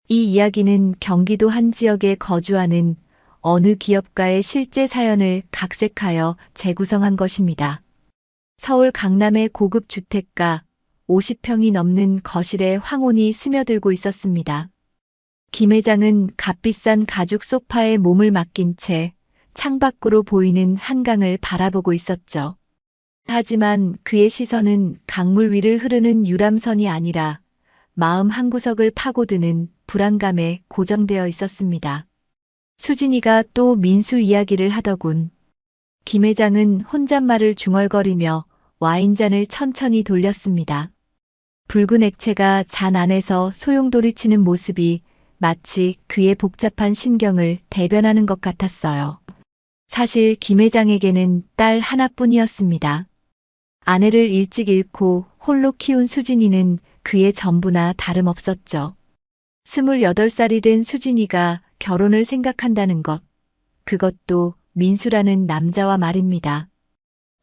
이 이야기는 경기도 한 지역에 거주하는 어느 기업가의 실제 사연을 각색하여 재구성한 것입니다. 서울 강남의 고급 주택가 50평이 넘는 거실에 황혼이 스며들고 있었습니다. 김 회장은 값비싼 가죽 소파에 몸을 맡긴 채 창밖으로 보이는 한강을 바라보고 있었죠. 하지만 그의 시선은 강물 위를 흐르는 유람선이 아니라 마음 한구석을 파고드는 불안감에 고정되어 있었습니다. 수진이가 또 민수 이야기를 하더군. 김 회장은 혼잣말을 중얼거리며 와인잔을 천천히 돌렸습니다. 붉은 액체가 잔 안에서 소용돌이치는 모습이 마치 그의 복잡한 심경을 대변하는 것 같았어요. 사실 김 회장에게는 딸 하나뿐이었습니다. 아내를 일찍 잃고 홀로 키운 수진이는 그의 전부나 다름없었죠. 28살이 된 수진이가 결혼을 생각한다는 것, 그것도 민수라는 남자와 말입니다.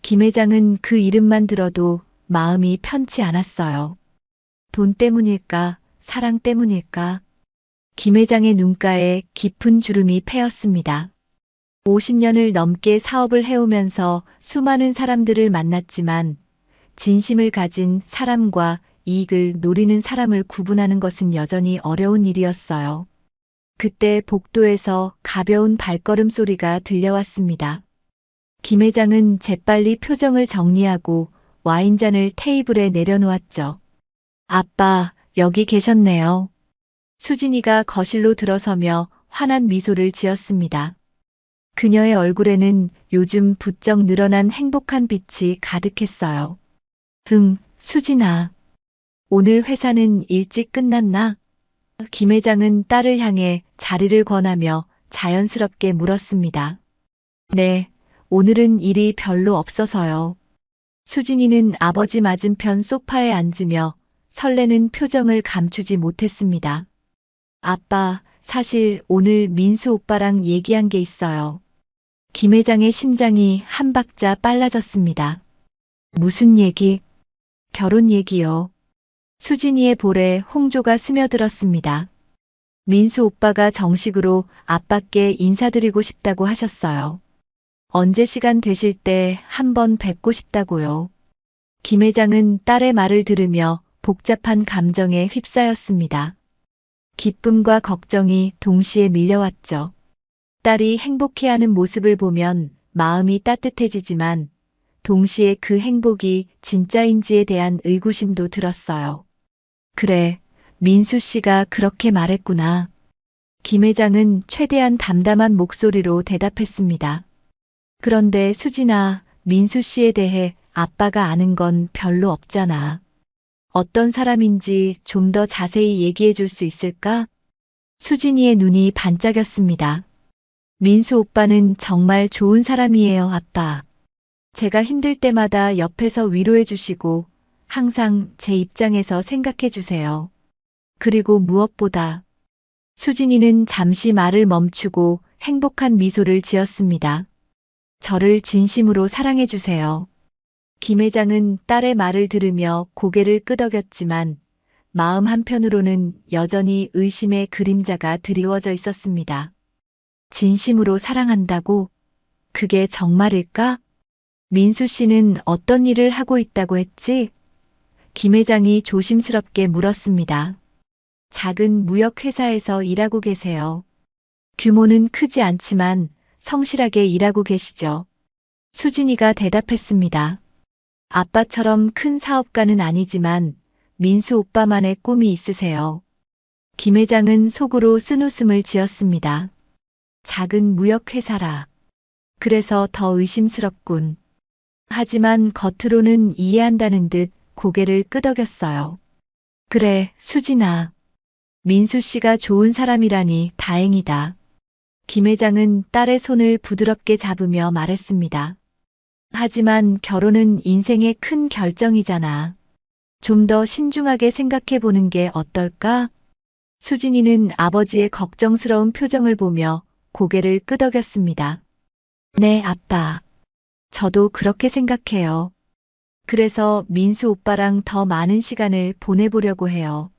김 회장은 그 이름만 들어도 마음이 편치 않았어요. 돈 때문일까, 사랑 때문일까? 김 회장의 눈가에 깊은 주름이 패였습니다. 50년을 넘게 사업을 해오면서 수많은 사람들을 만났지만 진심을 가진 사람과 이익을 노리는 사람을 구분하는 것은 여전히 어려운 일이었어요. 그때 복도에서 가벼운 발걸음 소리가 들려왔습니다. 김 회장은 재빨리 표정을 정리하고 와인잔을 테이블에 내려놓았죠. 아빠, 여기 계셨네요. 수진이가 거실로 들어서며 환한 미소를 지었습니다. 그녀의 얼굴에는 요즘 부쩍 늘어난 행복한 빛이 가득했어요. 수진아. 오늘 회사는 일찍 끝났나? 김 회장은 딸을 향해 자리를 권하며 자연스럽게 물었습니다. 네, 오늘은 일이 별로 없어서요. 수진이는 아버지 맞은편 소파에 앉으며 설레는 표정을 감추지 못했습니다. 아빠, 사실 오늘 민수 오빠랑 얘기한 게 있어요. 김 회장의 심장이 한 박자 빨라졌습니다. 무슨 얘기? 결혼 얘기요. 수진이의 볼에 홍조가 스며들었습니다. 민수 오빠가 정식으로 아빠께 인사드리고 싶다고 하셨어요. 언제 시간 되실 때 한번 뵙고 싶다고요. 김 회장은 딸의 말을 들으며 복잡한 감정에 휩싸였습니다. 기쁨과 걱정이 동시에 밀려왔죠. 딸이 행복해하는 모습을 보면 마음이 따뜻해지지만 동시에 그 행복이 진짜인지에 대한 의구심도 들었어요. 그래, 민수 씨가 그렇게 말했구나. 김 회장은 최대한 담담한 목소리로 대답했습니다. 그런데 수진아, 민수 씨에 대해 아빠가 아는 건 별로 없잖아. 어떤 사람인지 좀 더 자세히 얘기해 줄 수 있을까? 수진이의 눈이 반짝였습니다. 민수 오빠는 정말 좋은 사람이에요, 아빠. 제가 힘들 때마다 옆에서 위로해 주시고 항상 제 입장에서 생각해 주세요. 그리고 무엇보다 수진이는 잠시 말을 멈추고 행복한 미소를 지었습니다. 저를 진심으로 사랑해 주세요. 김 회장은 딸의 말을 들으며 고개를 끄덕였지만 마음 한편으로는 여전히 의심의 그림자가 드리워져 있었습니다. 진심으로 사랑한다고? 그게 정말일까? 민수 씨는 어떤 일을 하고 있다고 했지? 김 회장이 조심스럽게 물었습니다. 작은 무역회사에서 일하고 계세요. 규모는 크지 않지만 성실하게 일하고 계시죠. 수진이가 대답했습니다. 아빠처럼 큰 사업가는 아니지만 민수 오빠만의 꿈이 있으세요. 김 회장은 속으로 쓴웃음을 지었습니다. 작은 무역회사라. 그래서 더 의심스럽군. 하지만 겉으로는 이해한다는 듯 고개를 끄덕였어요. 그래, 수진아. 민수 씨가 좋은 사람이라니 다행이다. 김 회장은 딸의 손을 부드럽게 잡으며 말했습니다. 하지만 결혼은 인생의 큰 결정이잖아. 좀 더 신중하게 생각해 보는 게 어떨까? 수진이는 아버지의 걱정스러운 표정을 보며 고개를 끄덕였습니다. 네, 아빠. 저도 그렇게 생각해요. 그래서 민수 오빠랑 더 많은 시간을 보내보려고 해요.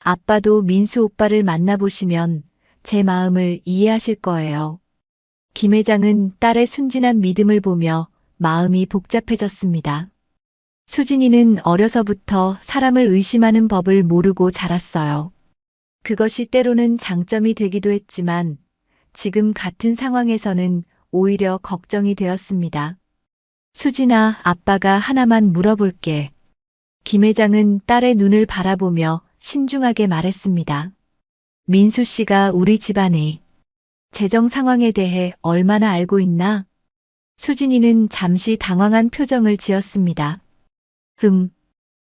아빠도 민수 오빠를 만나보시면 제 마음을 이해하실 거예요. 김 회장은 딸의 순진한 믿음을 보며 마음이 복잡해졌습니다. 수진이는 어려서부터 사람을 의심하는 법을 모르고 자랐어요. 그것이 때로는 장점이 되기도 했지만 지금 같은 상황에서는 오히려 걱정이 되었습니다. 수진아, 아빠가 하나만 물어볼게. 김 회장은 딸의 눈을 바라보며 신중하게 말했습니다. 민수 씨가 우리 집안의 재정 상황에 대해 얼마나 알고 있나? 수진이는 잠시 당황한 표정을 지었습니다.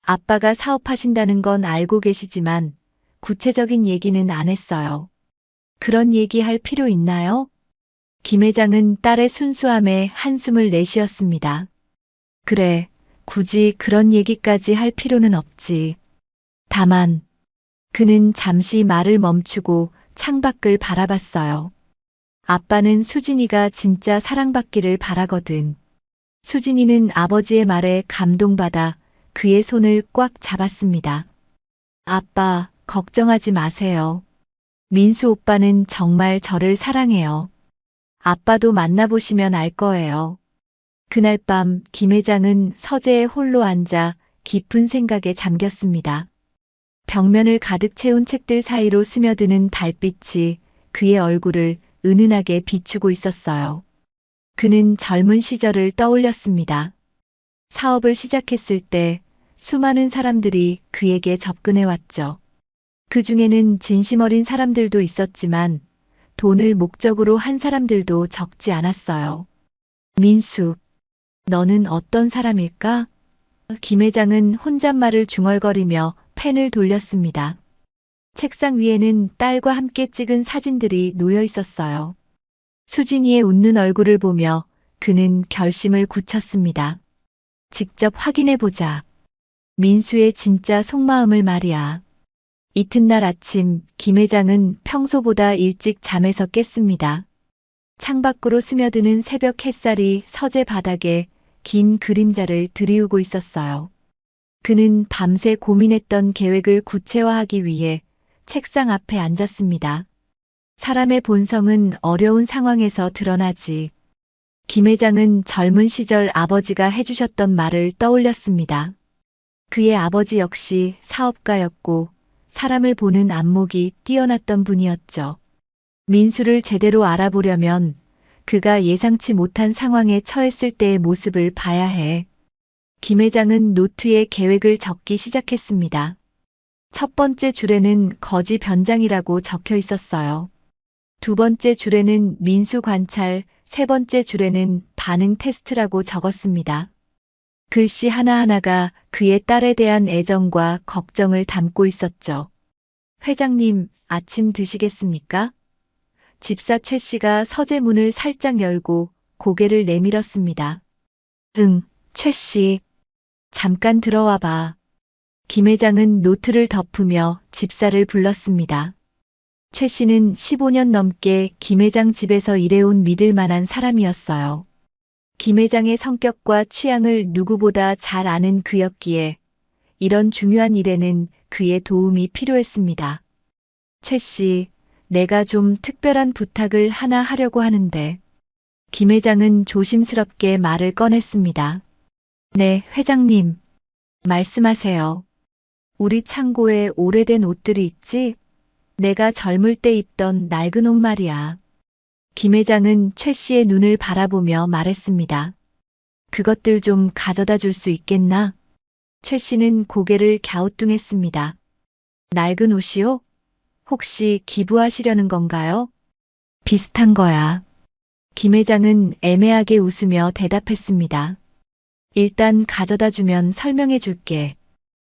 아빠가 사업하신다는 건 알고 계시지만 구체적인 얘기는 안 했어요. 그런 얘기 할 필요 있나요? 김 회장은 딸의 순수함에 한숨을 내쉬었습니다. 그래, 굳이 그런 얘기까지 할 필요는 없지. 다만, 그는 잠시 말을 멈추고 창밖을 바라봤어요. 아빠는 수진이가 진짜 사랑받기를 바라거든. 수진이는 아버지의 말에 감동받아 그의 손을 꽉 잡았습니다. 아빠, 걱정하지 마세요. 민수 오빠는 정말 저를 사랑해요. 아빠도 만나보시면 알 거예요. 그날 밤 김 회장은 서재에 홀로 앉아 깊은 생각에 잠겼습니다. 벽면을 가득 채운 책들 사이로 스며드는 달빛이 그의 얼굴을 은은하게 비추고 있었어요. 그는 젊은 시절을 떠올렸습니다. 사업을 시작했을 때 수많은 사람들이 그에게 접근해 왔죠. 그 중에는 진심 어린 사람들도 있었지만 돈을 목적으로 한 사람들도 적지 않았어요. 민수, 너는 어떤 사람일까? 김 회장은 혼잣말을 중얼거리며 펜을 돌렸습니다. 책상 위에는 딸과 함께 찍은 사진들이 놓여 있었어요. 수진이의 웃는 얼굴을 보며 그는 결심을 굳혔습니다. 직접 확인해 보자. 민수의 진짜 속마음을 말이야. 이튿날 아침 김 회장은 평소보다 일찍 잠에서 깼습니다. 창밖으로 스며드는 새벽 햇살이 서재 바닥에 긴 그림자를 드리우고 있었어요. 그는 밤새 고민했던 계획을 구체화하기 위해 책상 앞에 앉았습니다. 사람의 본성은 어려운 상황에서 드러나지. 김 회장은 젊은 시절 아버지가 해주셨던 말을 떠올렸습니다. 그의 아버지 역시 사업가였고 사람을 보는 안목이 뛰어났던 분이었죠. 민수를 제대로 알아보려면 그가 예상치 못한 상황에 처했을 때의 모습을 봐야 해. 김 회장은 노트에 계획을 적기 시작했습니다. 첫 번째 줄에는 거지 변장이라고 적혀 있었어요. 두 번째 줄에는 민수 관찰, 세 번째 줄에는 반응 테스트라고 적었습니다. 글씨 하나하나가 그의 딸에 대한 애정과 걱정을 담고 있었죠. 회장님, 아침 드시겠습니까? 집사 최 씨가 서재 문을 살짝 열고 고개를 내밀었습니다. 응, 최 씨. 잠깐 들어와 봐. 김 회장은 노트를 덮으며 집사를 불렀습니다. 최 씨는 15년 넘게 김 회장 집에서 일해온 믿을 만한 사람이었어요. 김 회장의 성격과 취향을 누구보다 잘 아는 그였기에 이런 중요한 일에는 그의 도움이 필요했습니다. 최 씨, 내가 좀 특별한 부탁을 하나 하려고 하는데. 김 회장은 조심스럽게 말을 꺼냈습니다. 네, 회장님. 말씀하세요. 우리 창고에 오래된 옷들이 있지? 내가 젊을 때 입던 낡은 옷 말이야. 김 회장은 최 씨의 눈을 바라보며 말했습니다. 그것들 좀 가져다 줄 수 있겠나? 최 씨는 고개를 갸우뚱했습니다. 낡은 옷이요? 혹시 기부하시려는 건가요? 비슷한 거야. 김 회장은 애매하게 웃으며 대답했습니다. 일단 가져다 주면 설명해 줄게.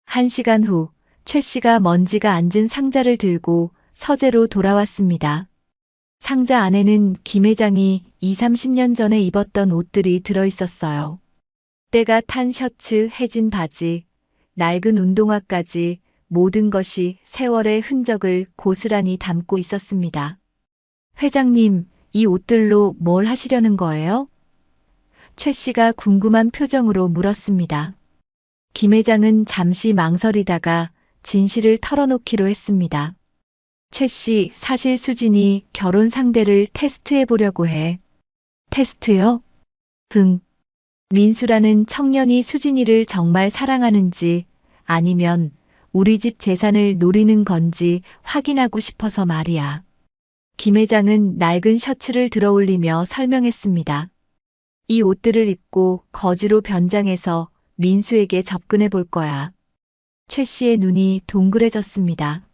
1시간 후, 최 씨가 먼지가 앉은 상자를 들고 서재로 돌아왔습니다. 상자 안에는 김 회장이 30년 전에 입었던 옷들이 들어 있었어요. 때가 탄 셔츠, 해진 바지, 낡은 운동화까지 모든 것이 세월의 흔적을 고스란히 담고 있었습니다. 회장님, 이 옷들로 뭘 하시려는 거예요? 최 씨가 궁금한 표정으로 물었습니다. 김 회장은 잠시 망설이다가 진실을 털어놓기로 했습니다. 최 씨, 사실 수진이 결혼 상대를 테스트해 보려고 해. 테스트요? 민수라는 청년이 수진이를 정말 사랑하는지 아니면 우리 집 재산을 노리는 건지 확인하고 싶어서 말이야. 김 회장은 낡은 셔츠를 들어올리며 설명했습니다. 이 옷들을 입고 거지로 변장해서 민수에게 접근해 볼 거야. 최 씨의 눈이 동그래졌습니다.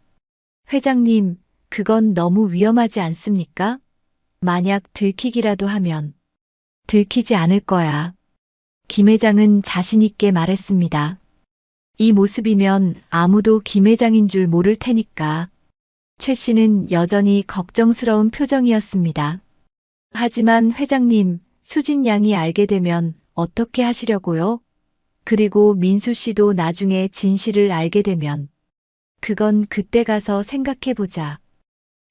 회장님, 그건 너무 위험하지 않습니까? 만약 들키기라도 하면. 들키지 않을 거야. 김 회장은 자신있게 말했습니다. 이 모습이면 아무도 김 회장인 줄 모를 테니까. 최 씨는 여전히 걱정스러운 표정이었습니다. 하지만 회장님, 수진 양이 알게 되면 어떻게 하시려고요? 그리고 민수 씨도 나중에 진실을 알게 되면. 그건 그때 가서 생각해보자.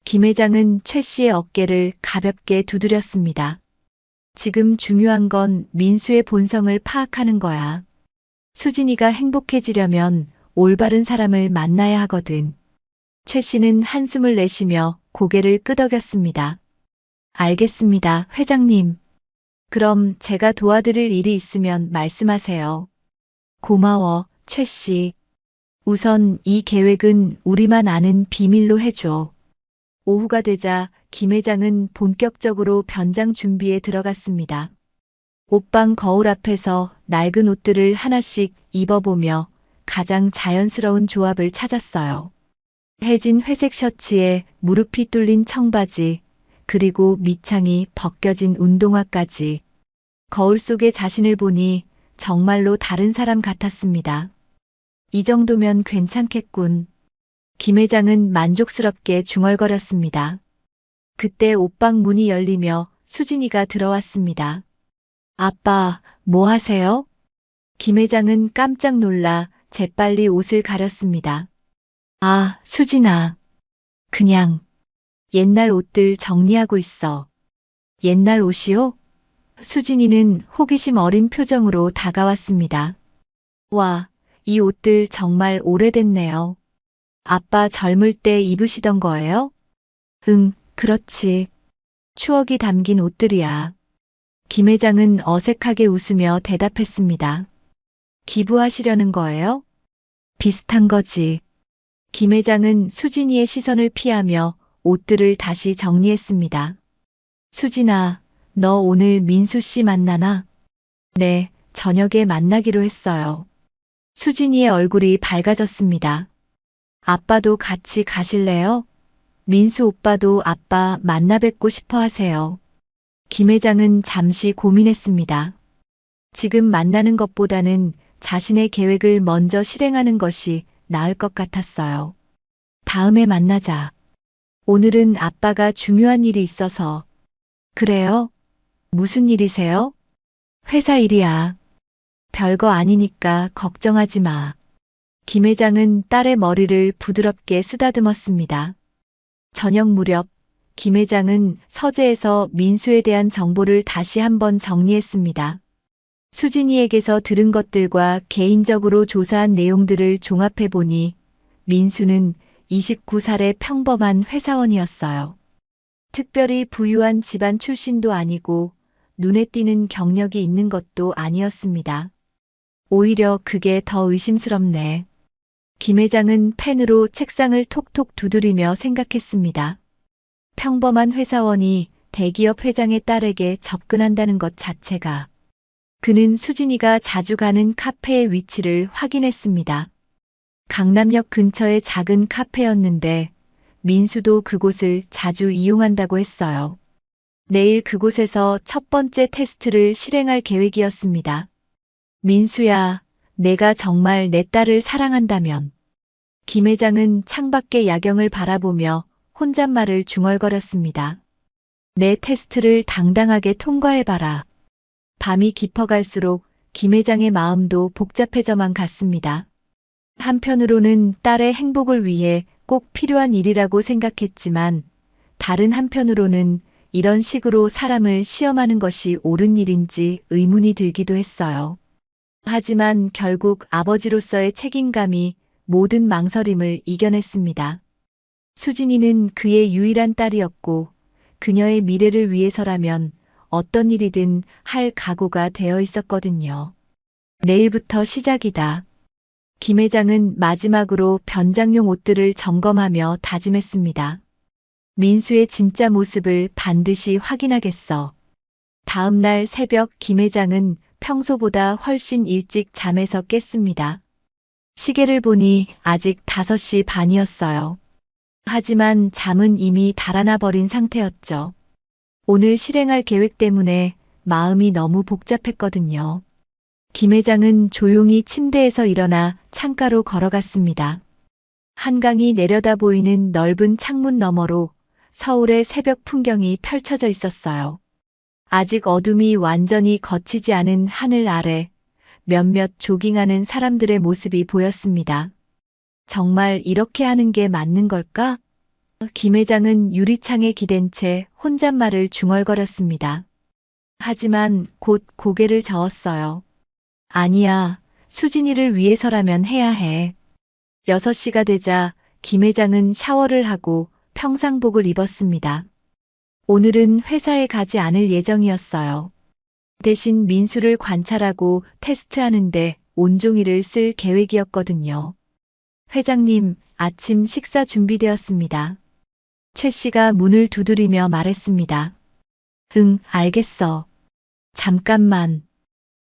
김 회장은 최 씨의 어깨를 가볍게 두드렸습니다. 지금 중요한 건 민수의 본성을 파악하는 거야. 수진이가 행복해지려면 올바른 사람을 만나야 하거든. 최 씨는 한숨을 내쉬며 고개를 끄덕였습니다. 알겠습니다, 회장님. 그럼 제가 도와드릴 일이 있으면 말씀하세요. 고마워, 최 씨. 우선 이 계획은 우리만 아는 비밀로 해줘. 오후가 되자 김 회장은 본격적으로 변장 준비에 들어갔습니다. 옷방 거울 앞에서 낡은 옷들을 하나씩 입어보며 가장 자연스러운 조합을 찾았어요. 해진 회색 셔츠에 무릎이 뚫린 청바지, 그리고 밑창이 벗겨진 운동화까지. 거울 속의 자신을 보니 정말로 다른 사람 같았습니다. 이 정도면 괜찮겠군. 김 회장은 만족스럽게 중얼거렸습니다. 그때 옷방 문이 열리며 수진이가 들어왔습니다. 아빠, 뭐 하세요? 김 회장은 깜짝 놀라 재빨리 옷을 가렸습니다. 아, 수진아. 그냥 옛날 옷들 정리하고 있어. 옛날 옷이요? 수진이는 호기심 어린 표정으로 다가왔습니다. 와, 이 옷들 정말 오래됐네요. 아빠 젊을 때 입으시던 거예요? 응, 그렇지. 추억이 담긴 옷들이야. 김 회장은 어색하게 웃으며 대답했습니다. 기부하시려는 거예요? 비슷한 거지. 김 회장은 수진이의 시선을 피하며 옷들을 다시 정리했습니다. 수진아, 너 오늘 민수 씨 만나나? 네, 저녁에 만나기로 했어요. 수진이의 얼굴이 밝아졌습니다. 아빠도 같이 가실래요? 민수 오빠도 아빠 만나 뵙고 싶어 하세요. 김 회장은 잠시 고민했습니다. 지금 만나는 것보다는 자신의 계획을 먼저 실행하는 것이 나을 것 같았어요. 다음에 만나자. 오늘은 아빠가 중요한 일이 있어서. 그래요? 무슨 일이세요? 회사 일이야. 별거 아니니까 걱정하지 마. 김 회장은 딸의 머리를 부드럽게 쓰다듬었습니다. 저녁 무렵 김 회장은 서재에서 민수에 대한 정보를 다시 한번 정리했습니다. 수진이에게서 들은 것들과 개인적으로 조사한 내용들을 종합해 보니 민수는 29살의 평범한 회사원이었어요. 특별히 부유한 집안 출신도 아니고 눈에 띄는 경력이 있는 것도 아니었습니다. 오히려 그게 더 의심스럽네. 김 회장은 펜으로 책상을 톡톡 두드리며 생각했습니다. 평범한 회사원이 대기업 회장의 딸에게 접근한다는 것 자체가. 그는 수진이가 자주 가는 카페의 위치를 확인했습니다. 강남역 근처의 작은 카페였는데 민수도 그곳을 자주 이용한다고 했어요. 내일 그곳에서 첫 번째 테스트를 실행할 계획이었습니다. 민수야, 내가 정말 내 딸을 사랑한다면. 김 회장은 창밖의 야경을 바라보며 혼잣말을 중얼거렸습니다. 내 테스트를 당당하게 통과해봐라. 밤이 깊어갈수록 김 회장의 마음도 복잡해져만 갔습니다. 한편으로는 딸의 행복을 위해 꼭 필요한 일이라고 생각했지만 다른 한편으로는 이런 식으로 사람을 시험하는 것이 옳은 일인지 의문이 들기도 했어요. 하지만 결국 아버지로서의 책임감이 모든 망설임을 이겨냈습니다. 수진이는 그의 유일한 딸이었고 그녀의 미래를 위해서라면 어떤 일이든 할 각오가 되어 있었거든요. 내일부터 시작이다. 김 회장은 마지막으로 변장용 옷들을 점검하며 다짐했습니다. 민수의 진짜 모습을 반드시 확인하겠어. 다음 날 새벽 김 회장은 평소보다 훨씬 일찍 잠에서 깼습니다. 시계를 보니 아직 5시 반이었어요. 하지만 잠은 이미 달아나 버린 상태였죠. 오늘 실행할 계획 때문에 마음이 너무 복잡했거든요. 김 회장은 조용히 침대에서 일어나 창가로 걸어갔습니다. 한강이 내려다 보이는 넓은 창문 너머로 서울의 새벽 풍경이 펼쳐져 있었어요. 아직 어둠이 완전히 걷히지 않은 하늘 아래 몇몇 조깅하는 사람들의 모습이 보였습니다. 정말 이렇게 하는 게 맞는 걸까? 김 회장은 유리창에 기댄 채 혼잣말을 중얼거렸습니다. 하지만 곧 고개를 저었어요. 아니야, 수진이를 위해서라면 해야 해. 6시가 되자 김 회장은 샤워를 하고 평상복을 입었습니다. 오늘은 회사에 가지 않을 예정이었어요. 대신 민수를 관찰하고 테스트하는데 온종일을 쓸 계획이었거든요. 회장님, 아침 식사 준비되었습니다. 최 씨가 문을 두드리며 말했습니다. 응, 알겠어. 잠깐만.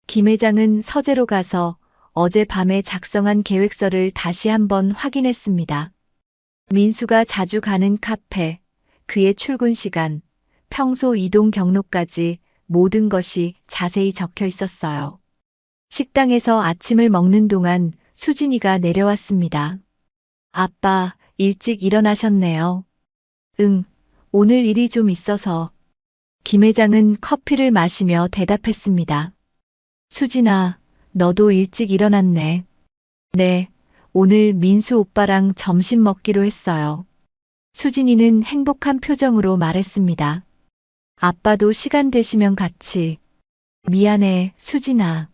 김 회장은 서재로 가서 어젯밤에 작성한 계획서를 다시 한번 확인했습니다. 민수가 자주 가는 카페, 그의 출근 시간, 평소 이동 경로까지 모든 것이 자세히 적혀 있었어요. 식당에서 아침을 먹는 동안 수진이가 내려왔습니다. 아빠, 일찍 일어나셨네요. 응, 오늘 일이 좀 있어서. 김 회장은 커피를 마시며 대답했습니다. 수진아, 너도 일찍 일어났네. 네, 오늘 민수 오빠랑 점심 먹기로 했어요. 수진이는 행복한 표정으로 말했습니다. 아빠도 시간 되시면 같이. 미안해, 수진아.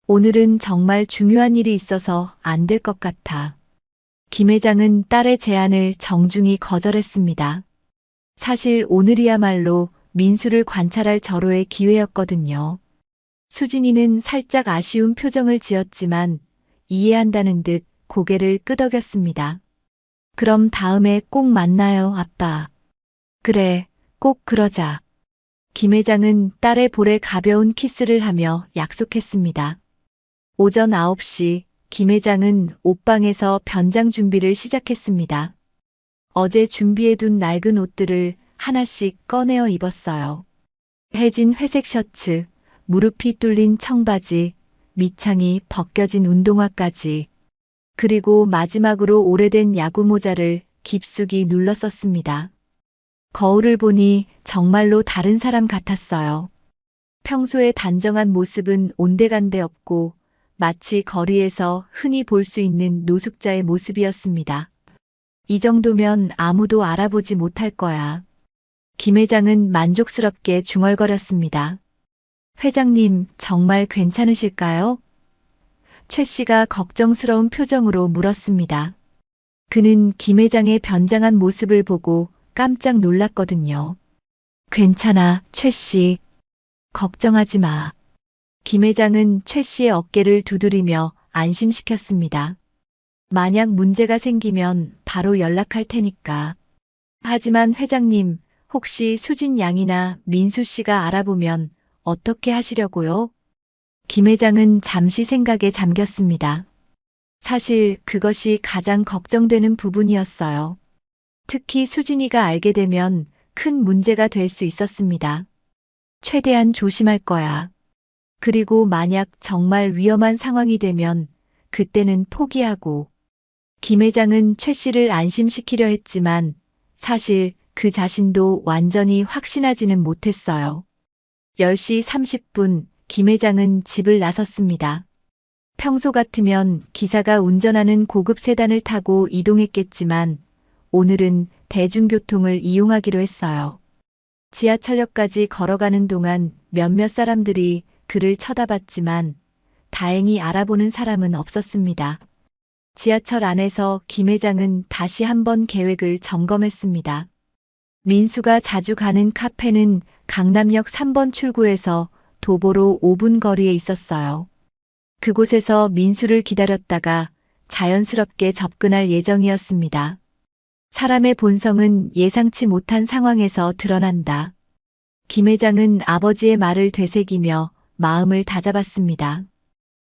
오늘은 정말 중요한 일이 있어서 안 될 것 같아. 김 회장은 딸의 제안을 정중히 거절했습니다. 사실 오늘이야말로 민수를 관찰할 절호의 기회였거든요. 수진이는 살짝 아쉬운 표정을 지었지만 이해한다는 듯 고개를 끄덕였습니다. 그럼 다음에 꼭 만나요, 아빠. 그래, 꼭 그러자. 김 회장은 딸의 볼에 가벼운 키스를 하며 약속했습니다. 오전 9시 김 회장은 옷방에서 변장 준비를 시작했습니다. 어제 준비해둔 낡은 옷들을 하나씩 꺼내어 입었어요. 해진 회색 셔츠, 무릎이 뚫린 청바지, 밑창이 벗겨진 운동화까지. 그리고 마지막으로 오래된 야구 모자를 깊숙이 눌러 썼습니다. 거울을 보니 정말로 다른 사람 같았어요. 평소의 단정한 모습은 온데간데 없고 마치 거리에서 흔히 볼 수 있는 노숙자의 모습이었습니다. 이 정도면 아무도 알아보지 못할 거야. 김 회장은 만족스럽게 중얼거렸습니다. 회장님, 정말 괜찮으실까요? 최 씨가 걱정스러운 표정으로 물었습니다. 그는 김 회장의 변장한 모습을 보고 깜짝 놀랐거든요. 괜찮아, 최 씨. 걱정하지 마. 김 회장은 최 씨의 어깨를 두드리며 안심시켰습니다. 만약 문제가 생기면 바로 연락할 테니까. 하지만 회장님, 혹시 수진 양이나 민수 씨가 알아보면 어떻게 하시려고요? 김 회장은 잠시 생각에 잠겼습니다. 사실 그것이 가장 걱정되는 부분이었어요. 특히 수진이가 알게 되면 큰 문제가 될 수 있었습니다. 최대한 조심할 거야. 그리고 만약 정말 위험한 상황이 되면 그때는 포기하고. 김 회장은 최 씨를 안심시키려 했지만 사실 그 자신도 완전히 확신하지는 못했어요. 10시 30분 김 회장은 집을 나섰습니다. 평소 같으면 기사가 운전하는 고급 세단을 타고 이동했겠지만 오늘은 대중교통을 이용하기로 했어요. 지하철역까지 걸어가는 동안 몇몇 사람들이 그를 쳐다봤지만 다행히 알아보는 사람은 없었습니다. 지하철 안에서 김 회장은 다시 한번 계획을 점검했습니다. 민수가 자주 가는 카페는 강남역 3번 출구에서 도보로 5분 거리에 있었어요. 그곳에서 민수를 기다렸다가 자연스럽게 접근할 예정이었습니다. 사람의 본성은 예상치 못한 상황에서 드러난다. 김 회장은 아버지의 말을 되새기며 마음을 다잡았습니다.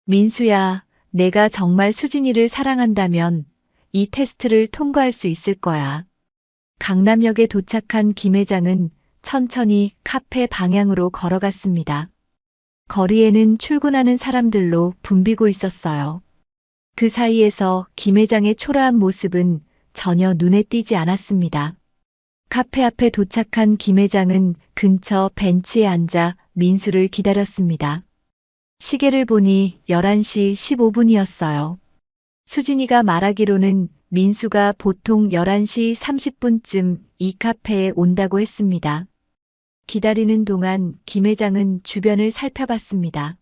민수야, 내가 정말 수진이를 사랑한다면 이 테스트를 통과할 수 있을 거야. 강남역에 도착한 김 회장은 천천히 카페 방향으로 걸어갔습니다. 거리에는 출근하는 사람들로 붐비고 있었어요. 그 사이에서 김 회장의 초라한 모습은 전혀 눈에 띄지 않았습니다. 카페 앞에 도착한 김 회장은 근처 벤치에 앉아 민수를 기다렸습니다. 시계를 보니 11시 15분이었어요. 수진이가 말하기로는 민수가 보통 11시 30분쯤 이 카페에 온다고 했습니다. 기다리는 동안 김 회장은 주변을 살펴봤습니다.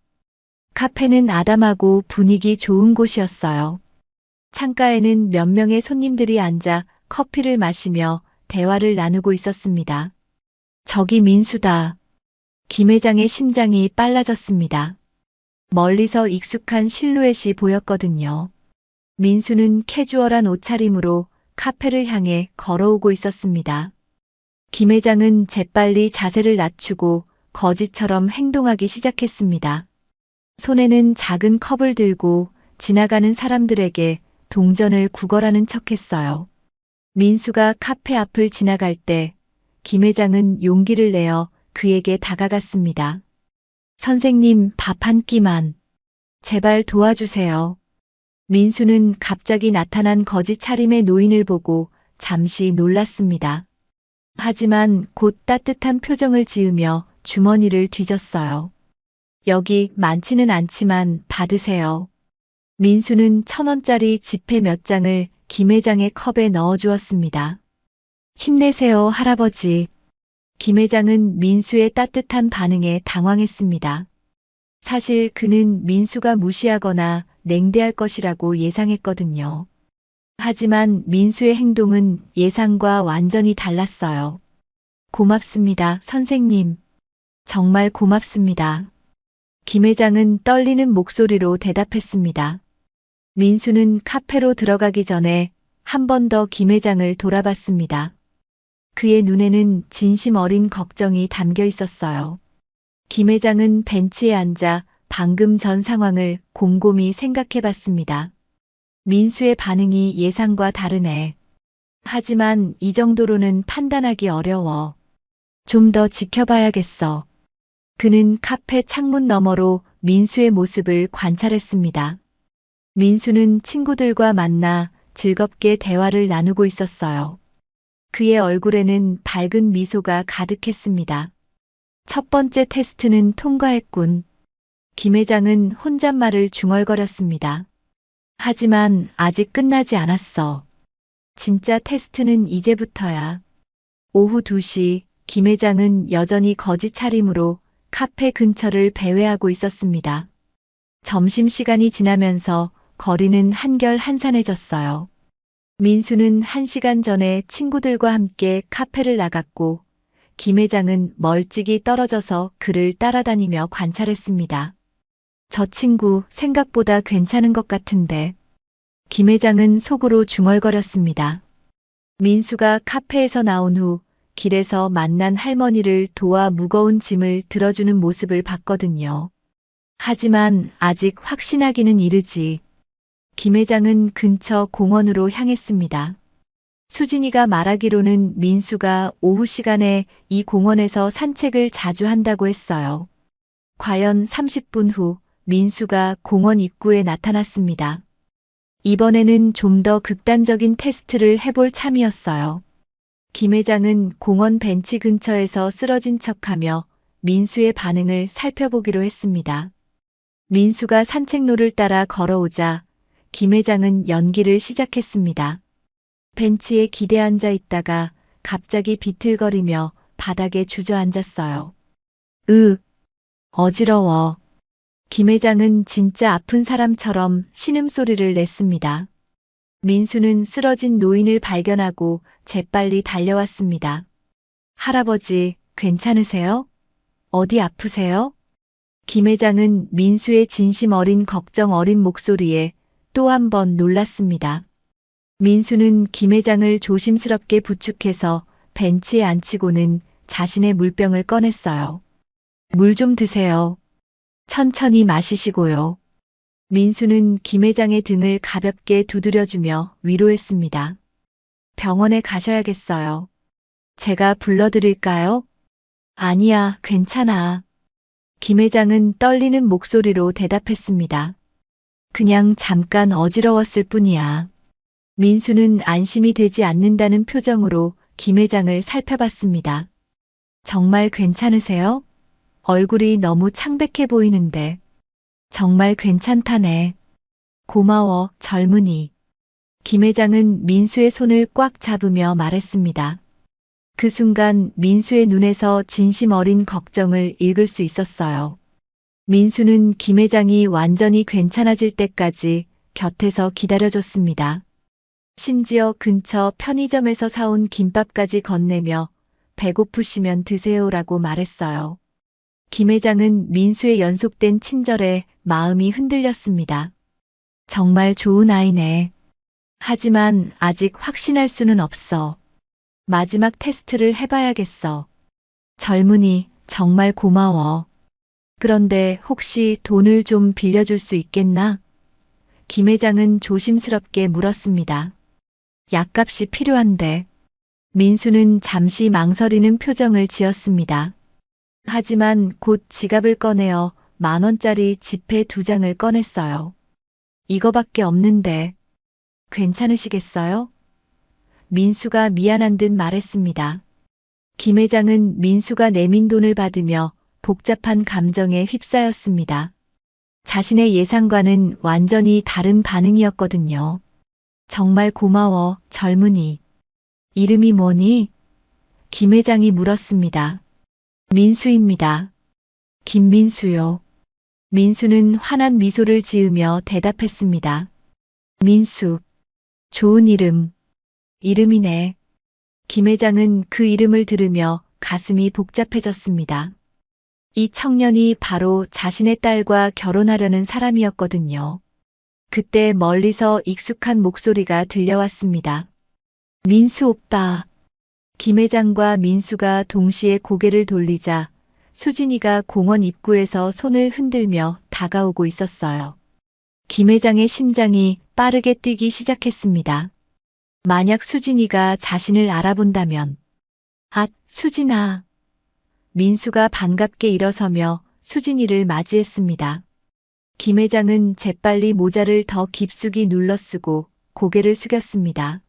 카페는 아담하고 분위기 좋은 곳이었어요. 창가에는 몇 명의 손님들이 앉아 커피를 마시며 대화를 나누고 있었습니다. 저기 민수다. 김 회장의 심장이 빨라졌습니다. 멀리서 익숙한 실루엣이 보였거든요. 민수는 캐주얼한 옷차림으로 카페를 향해 걸어오고 있었습니다. 김 회장은 재빨리 자세를 낮추고 거지처럼 행동하기 시작했습니다. 손에는 작은 컵을 들고 지나가는 사람들에게 동전을 구걸하는 척했어요. 민수가 카페 앞을 지나갈 때 김 회장은 용기를 내어 그에게 다가갔습니다. 선생님, 밥 한 끼만. 제발 도와주세요. 민수는 갑자기 나타난 거지 차림의 노인을 보고 잠시 놀랐습니다. 하지만 곧 따뜻한 표정을 지으며 주머니를 뒤졌어요. 여기 많지는 않지만 받으세요. 민수는 1,000원짜리 지폐 몇 장을 김 회장의 컵에 넣어주었습니다. 힘내세요, 할아버지. 김 회장은 민수의 따뜻한 반응에 당황했습니다. 사실 그는 민수가 무시하거나 냉대할 것이라고 예상했거든요. 하지만 민수의 행동은 예상과 완전히 달랐어요. 고맙습니다, 선생님. 정말 고맙습니다. 김 회장은 떨리는 목소리로 대답했습니다. 민수는 카페로 들어가기 전에 한 번 더 김 회장을 돌아봤습니다. 그의 눈에는 진심 어린 걱정이 담겨 있었어요. 김 회장은 벤치에 앉아 방금 전 상황을 곰곰이 생각해 봤습니다. 민수의 반응이 예상과 다르네. 하지만 이 정도로는 판단하기 어려워. 좀 더 지켜봐야겠어. 그는 카페 창문 너머로 민수의 모습을 관찰했습니다. 민수는 친구들과 만나 즐겁게 대화를 나누고 있었어요. 그의 얼굴에는 밝은 미소가 가득했습니다. 첫 번째 테스트는 통과했군. 김 회장은 혼잣말을 중얼거렸습니다. 하지만 아직 끝나지 않았어. 진짜 테스트는 이제부터야. 오후 2시 김 회장은 여전히 거지 차림으로 카페 근처를 배회하고 있었습니다. 점심시간이 지나면서 거리는 한결 한산해졌어요. 민수는 1시간 전에 친구들과 함께 카페를 나갔고 김 회장은 멀찍이 떨어져서 그를 따라다니며 관찰했습니다. 저 친구 생각보다 괜찮은 것 같은데. 김 회장은 속으로 중얼거렸습니다. 민수가 카페에서 나온 후 길에서 만난 할머니를 도와 무거운 짐을 들어주는 모습을 봤거든요. 하지만 아직 확신하기는 이르지. 김 회장은 근처 공원으로 향했습니다. 수진이가 말하기로는 민수가 오후 시간에 이 공원에서 산책을 자주 한다고 했어요. 과연 30분 후 민수가 공원 입구에 나타났습니다. 이번에는 좀 더 극단적인 테스트를 해볼 참이었어요. 김 회장은 공원 벤치 근처에서 쓰러진 척하며 민수의 반응을 살펴보기로 했습니다. 민수가 산책로를 따라 걸어오자 김 회장은 연기를 시작했습니다. 벤치에 기대 앉아 있다가 갑자기 비틀거리며 바닥에 주저앉았어요. 어지러워. 김 회장은 진짜 아픈 사람처럼 신음소리를 냈습니다. 민수는 쓰러진 노인을 발견하고 재빨리 달려왔습니다. 할아버지, 괜찮으세요? 어디 아프세요? 김 회장은 민수의 진심 어린 걱정 어린 목소리에 또 한 번 놀랐습니다. 민수는 김 회장을 조심스럽게 부축해서 벤치에 앉히고는 자신의 물병을 꺼냈어요. 물 좀 드세요. 천천히 마시시고요. 민수는 김 회장의 등을 가볍게 두드려주며 위로했습니다. 병원에 가셔야겠어요. 제가 불러드릴까요? 아니야, 괜찮아. 김 회장은 떨리는 목소리로 대답했습니다. 그냥 잠깐 어지러웠을 뿐이야. 민수는 안심이 되지 않는다는 표정으로 김 회장을 살펴봤습니다. 정말 괜찮으세요? 얼굴이 너무 창백해 보이는데. 정말 괜찮다네. 고마워, 젊은이. 김 회장은 민수의 손을 꽉 잡으며 말했습니다. 그 순간 민수의 눈에서 진심 어린 걱정을 읽을 수 있었어요. 민수는 김 회장이 완전히 괜찮아질 때까지 곁에서 기다려줬습니다. 심지어 근처 편의점에서 사온 김밥까지 건네며 배고프시면 드세요라고 말했어요. 김 회장은 민수의 연속된 친절에 마음이 흔들렸습니다. 정말 좋은 아이네. 하지만 아직 확신할 수는 없어. 마지막 테스트를 해봐야겠어. 젊은이, 정말 고마워. 그런데 혹시 돈을 좀 빌려줄 수 있겠나? 김 회장은 조심스럽게 물었습니다. 약값이 필요한데. 민수는 잠시 망설이는 표정을 지었습니다. 하지만 곧 지갑을 꺼내어 10,000원짜리 지폐 2장을 꺼냈어요. 이거밖에 없는데. 괜찮으시겠어요? 민수가 미안한 듯 말했습니다. 김 회장은 민수가 내민 돈을 받으며 복잡한 감정에 휩싸였습니다. 자신의 예상과는 완전히 다른 반응이었거든요. 정말 고마워, 젊은이. 이름이 뭐니? 김 회장이 물었습니다. 민수입니다. 김민수요. 민수는 환한 미소를 지으며 대답했습니다. 민수. 좋은 이름. 이름이네. 김 회장은 그 이름을 들으며 가슴이 복잡해졌습니다. 이 청년이 바로 자신의 딸과 결혼하려는 사람이었거든요. 그때 멀리서 익숙한 목소리가 들려왔습니다. 민수 오빠. 김 회장과 민수가 동시에 고개를 돌리자 수진이가 공원 입구에서 손을 흔들며 다가오고 있었어요. 김 회장의 심장이 빠르게 뛰기 시작했습니다. 만약 수진이가 자신을 알아본다면. 아, 수진아. 민수가 반갑게 일어서며 수진이를 맞이했습니다. 김 회장은 재빨리 모자를 더 깊숙이 눌러쓰고 고개를 숙였습니다.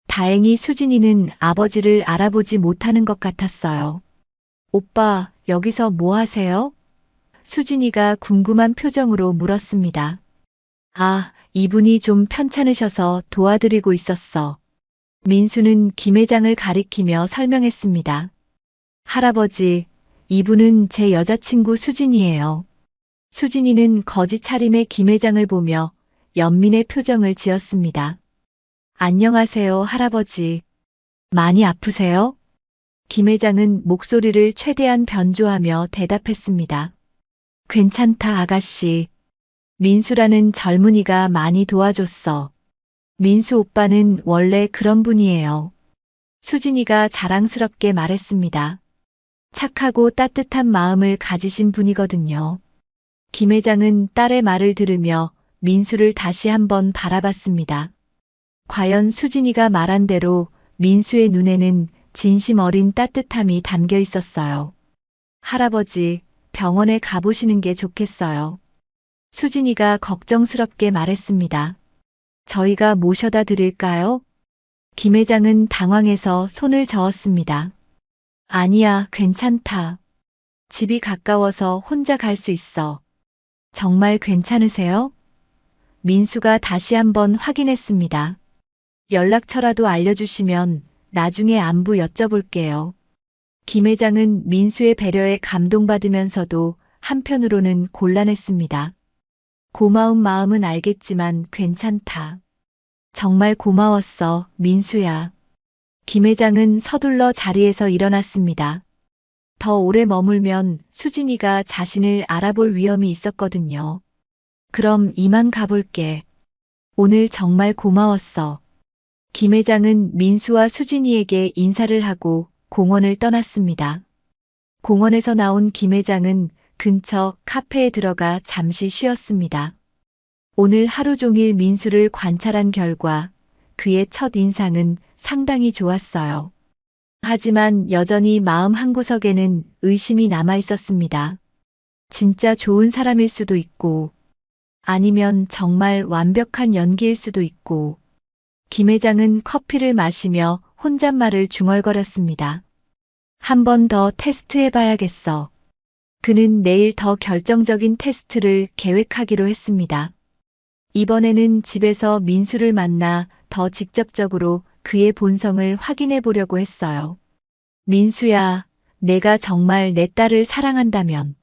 다행히 수진이는 아버지를 알아보지 못하는 것 같았어요. 오빠, 여기서 뭐 하세요? 수진이가 궁금한 표정으로 물었습니다. 아, 이분이 좀 편찮으셔서 도와드리고 있었어. 민수는 김 회장을 가리키며 설명했습니다. 할아버지, 이분은 제 여자친구 수진이에요. 수진이는 거짓 차림의 김 회장을 보며 연민의 표정을 지었습니다. 안녕하세요, 할아버지. 많이 아프세요? 김 회장은 목소리를 최대한 변조하며 대답했습니다. 괜찮다, 아가씨. 민수라는 젊은이가 많이 도와줬어. 민수 오빠는 원래 그런 분이에요. 수진이가 자랑스럽게 말했습니다. 착하고 따뜻한 마음을 가지신 분이거든요. 김 회장은 딸의 말을 들으며 민수를 다시 한번 바라봤습니다. 과연 수진이가 말한 대로 민수의 눈에는 진심 어린 따뜻함이 담겨 있었어요. 할아버지, 병원에 가보시는 게 좋겠어요. 수진이가 걱정스럽게 말했습니다. 저희가 모셔다 드릴까요? 김 회장은 당황해서 손을 저었습니다. 아니야, 괜찮다. 집이 가까워서 혼자 갈 수 있어. 정말 괜찮으세요? 민수가 다시 한번 확인했습니다. 연락처라도 알려주시면 나중에 안부 여쭤볼게요. 김 회장은 민수의 배려에 감동받으면서도 한편으로는 곤란했습니다. 고마운 마음은 알겠지만 괜찮다. 정말 고마웠어, 민수야. 김 회장은 서둘러 자리에서 일어났습니다. 더 오래 머물면 수진이가 자신을 알아볼 위험이 있었거든요. 그럼 이만 가볼게. 오늘 정말 고마웠어. 김 회장은 민수와 수진이에게 인사를 하고 공원을 떠났습니다. 공원에서 나온 김 회장은 근처 카페에 들어가 잠시 쉬었습니다. 오늘 하루 종일 민수를 관찰한 결과 그의 첫 인상은 상당히 좋았어요. 하지만 여전히 마음 한구석에는 의심이 남아 있었습니다. 진짜 좋은 사람일 수도 있고, 아니면 정말 완벽한 연기일 수도 있고, 김 회장은 커피를 마시며 혼잣말을 중얼거렸습니다. 한 번 더 테스트해봐야겠어. 그는 내일 더 결정적인 테스트를 계획하기로 했습니다. 이번에는 집에서 민수를 만나 더 직접적으로 그의 본성을 확인해 보려고 했어요. 민수야, 내가 정말 내 딸을 사랑한다면.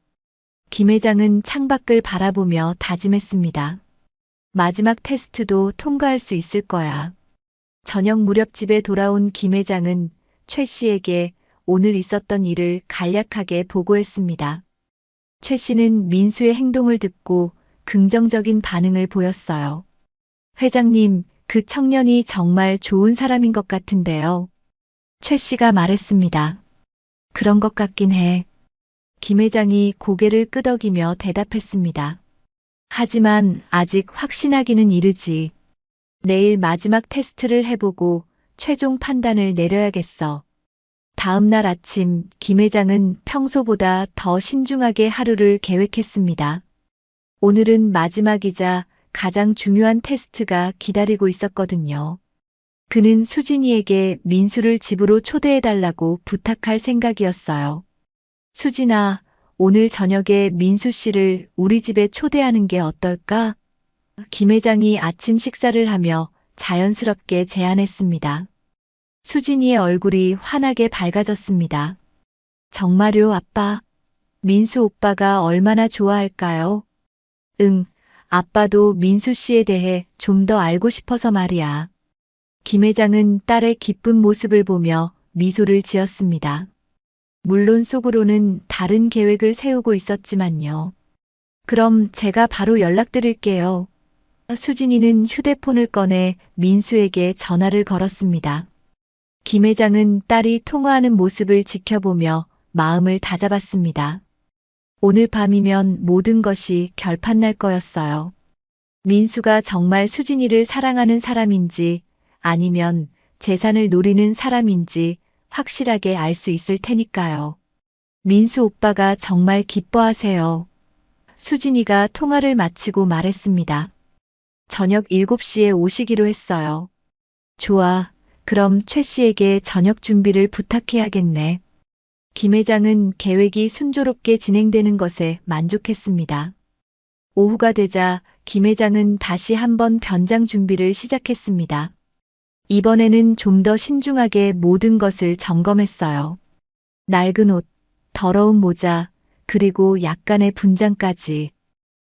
김 회장은 창밖을 바라보며 다짐했습니다. 마지막 테스트도 통과할 수 있을 거야. 저녁 무렵 집에 돌아온 김 회장은 최 씨에게 오늘 있었던 일을 간략하게 보고했습니다. 최 씨는 민수의 행동을 듣고 긍정적인 반응을 보였어요. 회장님, 그 청년이 정말 좋은 사람인 것 같은데요. 최 씨가 말했습니다. 그런 것 같긴 해. 김 회장이 고개를 끄덕이며 대답했습니다. 하지만 아직 확신하기는 이르지. 내일 마지막 테스트를 해보고 최종 판단을 내려야겠어. 다음 날 아침 김 회장은 평소보다 더 신중하게 하루를 계획했습니다. 오늘은 마지막이자 가장 중요한 테스트가 기다리고 있었거든요. 그는 수진이에게 민수를 집으로 초대해달라고 부탁할 생각이었어요. 수진아, 오늘 저녁에 민수 씨를 우리 집에 초대하는 게 어떨까? 김 회장이 아침 식사를 하며 자연스럽게 제안했습니다. 수진이의 얼굴이 환하게 밝아졌습니다. 정말요, 아빠? 민수 오빠가 얼마나 좋아할까요? 응, 아빠도 민수 씨에 대해 좀 더 알고 싶어서 말이야. 김 회장은 딸의 기쁜 모습을 보며 미소를 지었습니다. 물론 속으로는 다른 계획을 세우고 있었지만요. 그럼 제가 바로 연락드릴게요. 수진이는 휴대폰을 꺼내 민수에게 전화를 걸었습니다. 김 회장은 딸이 통화하는 모습을 지켜보며 마음을 다잡았습니다. 오늘 밤이면 모든 것이 결판날 거였어요. 민수가 정말 수진이를 사랑하는 사람인지 아니면 재산을 노리는 사람인지 확실하게 알 수 있을 테니까요. 민수 오빠가 정말 기뻐하세요. 수진이가 통화를 마치고 말했습니다. 저녁 7시에 오시기로 했어요. 좋아. 그럼 최 씨에게 저녁 준비를 부탁해야겠네. 김 회장은 계획이 순조롭게 진행되는 것에 만족했습니다. 오후가 되자 김 회장은 다시 한번 변장 준비를 시작했습니다. 이번에는 좀 더 신중하게 모든 것을 점검했어요. 낡은 옷, 더러운 모자, 그리고 약간의 분장까지.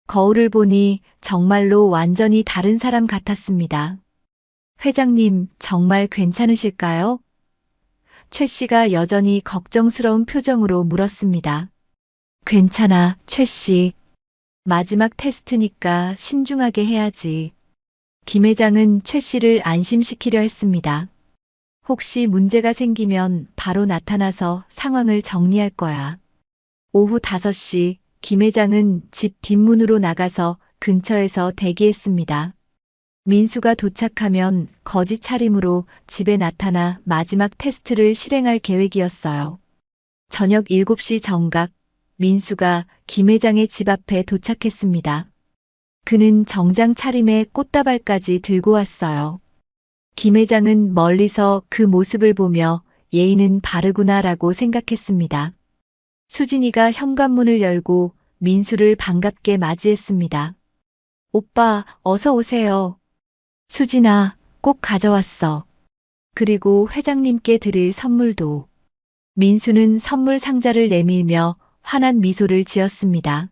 거울을 보니 정말로 완전히 다른 사람 같았습니다. 회장님, 정말 괜찮으실까요? 최 씨가 여전히 걱정스러운 표정으로 물었습니다. 괜찮아, 최 씨. 마지막 테스트니까 신중하게 해야지. 김 회장은 최 씨를 안심시키려 했습니다. 혹시 문제가 생기면 바로 나타나서 상황을 정리할 거야. 오후 5시 김 회장은 집 뒷문으로 나가서 근처에서 대기했습니다. 민수가 도착하면 거짓 차림으로 집에 나타나 마지막 테스트를 실행할 계획이었어요. 저녁 7시 정각, 민수가 김 회장의 집 앞에 도착했습니다. 그는 정장 차림에 꽃다발까지 들고 왔어요. 김 회장은 멀리서 그 모습을 보며 예의는 바르구나라고 생각했습니다. 수진이가 현관문을 열고 민수를 반갑게 맞이했습니다. 오빠, 어서 오세요. 수진아, 꼭 가져왔어. 그리고 회장님께 드릴 선물도. 민수는 선물 상자를 내밀며 환한 미소를 지었습니다.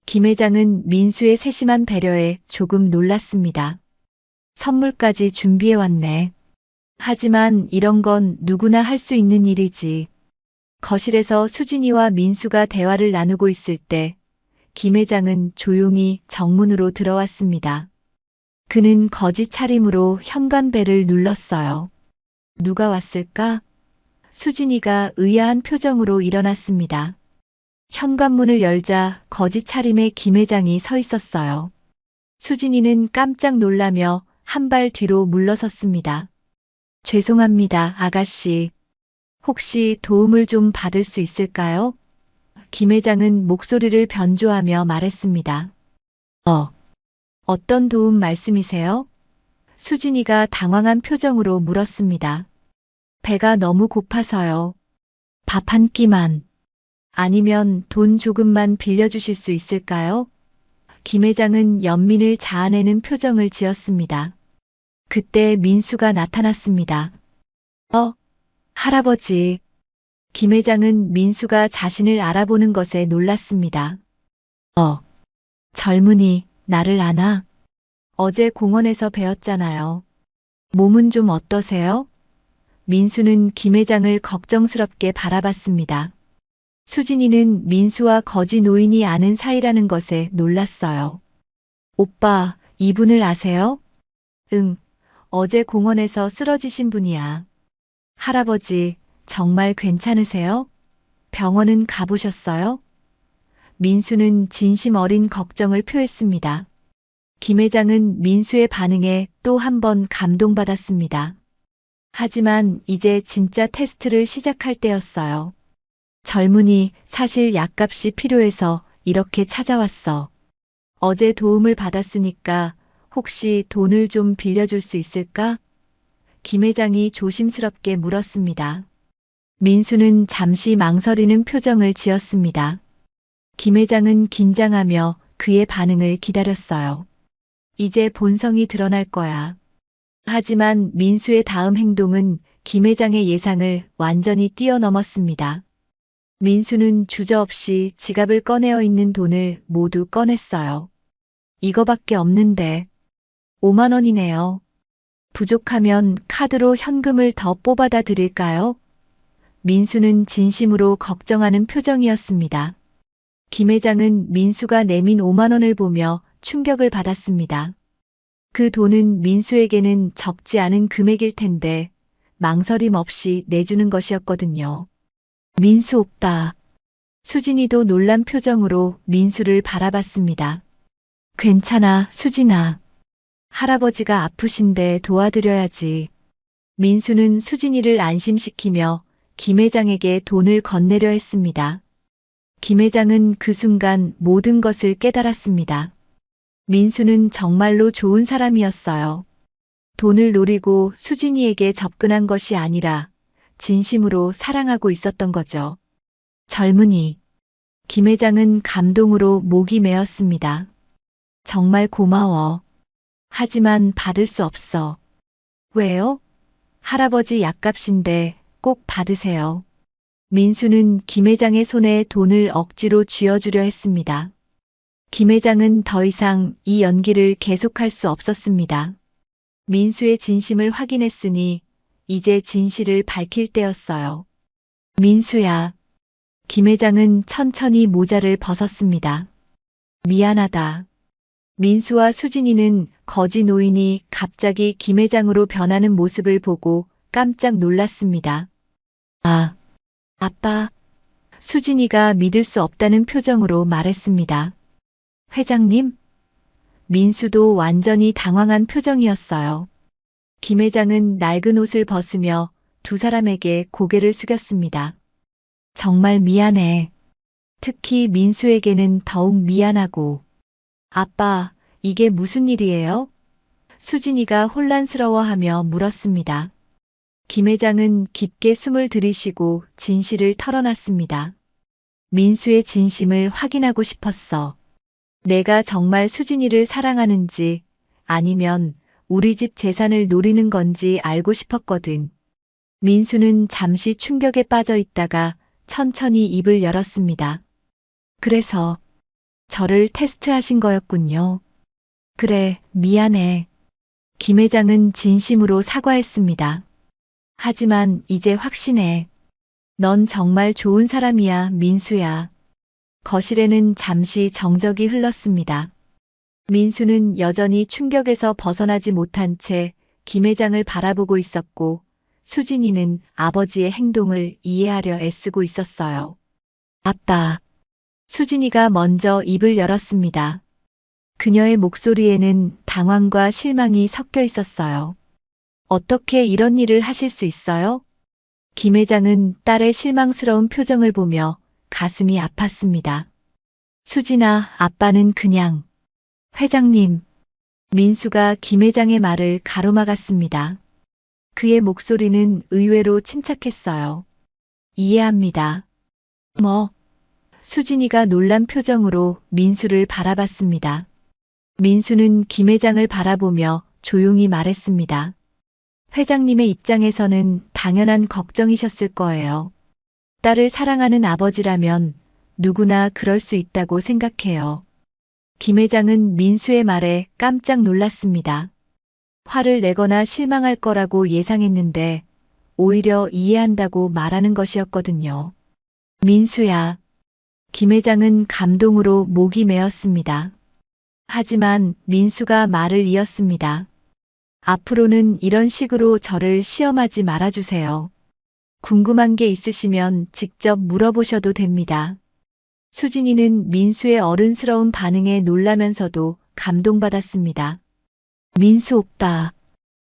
김 회장은 민수의 세심한 배려에 조금 놀랐습니다. 선물까지 준비해왔네. 하지만 이런 건 누구나 할 수 있는 일이지. 거실에서 수진이와 민수가 대화를 나누고 있을 때 김 회장은 조용히 정문으로 들어왔습니다. 그는 거짓 차림으로 현관벨을 눌렀어요. 누가 왔을까? 수진이가 의아한 표정으로 일어났습니다. 현관문을 열자 거짓 차림의 김 회장이 서 있었어요. 수진이는 깜짝 놀라며 한 발 뒤로 물러섰습니다. 죄송합니다, 아가씨. 혹시 도움을 좀 받을 수 있을까요? 김 회장은 목소리를 변조하며 말했습니다. 어떤 도움 말씀이세요? 수진이가 당황한 표정으로 물었습니다. 배가 너무 고파서요. 밥 한 끼만. 아니면 돈 조금만 빌려주실 수 있을까요? 김 회장은 연민을 자아내는 표정을 지었습니다. 그때 민수가 나타났습니다. 할아버지. 김 회장은 민수가 자신을 알아보는 것에 놀랐습니다. 젊은이, 나를 아나? 어제 공원에서 뵈었잖아요. 몸은 좀 어떠세요? 민수는 김 회장을 걱정스럽게 바라봤습니다. 수진이는 민수와 거지 노인이 아는 사이라는 것에 놀랐어요. 오빠, 이분을 아세요? 응, 어제 공원에서 쓰러지신 분이야. 할아버지, 정말 괜찮으세요? 병원은 가보셨어요? 민수는 진심 어린 걱정을 표했습니다. 김 회장은 민수의 반응에 또 한 번 감동받았습니다. 하지만 이제 진짜 테스트를 시작할 때였어요. 젊은이, 사실 약값이 필요해서 이렇게 찾아왔어. 어제 도움을 받았으니까 혹시 돈을 좀 빌려줄 수 있을까? 김 회장이 조심스럽게 물었습니다. 민수는 잠시 망설이는 표정을 지었습니다. 김 회장은 긴장하며 그의 반응을 기다렸어요. 이제 본성이 드러날 거야. 하지만 민수의 다음 행동은 김 회장의 예상을 완전히 뛰어넘었습니다. 민수는 주저없이 지갑을 꺼내어 있는 돈을 모두 꺼냈어요. 이거밖에 없는데 5만 원이네요. 부족하면 카드로 현금을 더 뽑아다 드릴까요? 민수는 진심으로 걱정하는 표정이었습니다. 김 회장은 민수가 내민 5만 원을 보며 충격을 받았습니다. 그 돈은 민수에게는 적지 않은 금액일 텐데 망설임 없이 내주는 것이었거든요. 민수 오빠. 수진이도 놀란 표정으로 민수를 바라봤습니다. 괜찮아, 수진아. 할아버지가 아프신데 도와드려야지. 민수는 수진이를 안심시키며 김 회장에게 돈을 건네려 했습니다. 김 회장은 그 순간 모든 것을 깨달았습니다. 민수는 정말로 좋은 사람이었어요. 돈을 노리고 수진이에게 접근한 것이 아니라 진심으로 사랑하고 있었던 거죠. 젊은이. 김 회장은 감동으로 목이 메었습니다. 정말 고마워. 하지만 받을 수 없어. 왜요? 할아버지 약값인데 꼭 받으세요. 민수는 김 회장의 손에 돈을 억지로 쥐어주려 했습니다. 김 회장은 더 이상 이 연기를 계속할 수 없었습니다. 민수의 진심을 확인했으니 이제 진실을 밝힐 때였어요. 민수야. 김 회장은 천천히 모자를 벗었습니다. 미안하다. 민수와 수진이는 거지 노인이 갑자기 김 회장으로 변하는 모습을 보고 깜짝 놀랐습니다. 아빠. 수진이가 믿을 수 없다는 표정으로 말했습니다. 회장님? 민수도 완전히 당황한 표정이었어요. 김 회장은 낡은 옷을 벗으며 두 사람에게 고개를 숙였습니다. 정말 미안해. 특히 민수에게는 더욱 미안하고. 아빠, 이게 무슨 일이에요? 수진이가 혼란스러워하며 물었습니다. 김 회장은 깊게 숨을 들이쉬고 진실을 털어놨습니다. 민수의 진심을 확인하고 싶었어. 내가 정말 수진이를 사랑하는지 아니면 우리 집 재산을 노리는 건지 알고 싶었거든. 민수는 잠시 충격에 빠져 있다가 천천히 입을 열었습니다. 그래서 저를 테스트하신 거였군요. 그래, 미안해. 김 회장은 진심으로 사과했습니다. 하지만 이제 확신해. 넌 정말 좋은 사람이야, 민수야. 거실에는 잠시 정적이 흘렀습니다. 민수는 여전히 충격에서 벗어나지 못한 채 김 회장을 바라보고 있었고, 수진이는 아버지의 행동을 이해하려 애쓰고 있었어요. 아빠. 수진이가 먼저 입을 열었습니다. 그녀의 목소리에는 당황과 실망이 섞여 있었어요. 어떻게 이런 일을 하실 수 있어요? 김 회장은 딸의 실망스러운 표정을 보며 가슴이 아팠습니다. 수진아, 아빠는 그냥. 회장님. 민수가 김 회장의 말을 가로막았습니다. 그의 목소리는 의외로 침착했어요. 이해합니다. 뭐? 수진이가 놀란 표정으로 민수를 바라봤습니다. 민수는 김 회장을 바라보며 조용히 말했습니다. 회장님의 입장에서는 당연한 걱정이셨을 거예요. 딸을 사랑하는 아버지라면 누구나 그럴 수 있다고 생각해요. 김 회장은 민수의 말에 깜짝 놀랐습니다. 화를 내거나 실망할 거라고 예상했는데 오히려 이해한다고 말하는 것이었거든요. 민수야. 김 회장은 감동으로 목이 메었습니다. 하지만 민수가 말을 이었습니다. 앞으로는 이런 식으로 저를 시험하지 말아주세요. 궁금한 게 있으시면 직접 물어보셔도 됩니다. 수진이는 민수의 어른스러운 반응에 놀라면서도 감동받았습니다. 민수 오빠.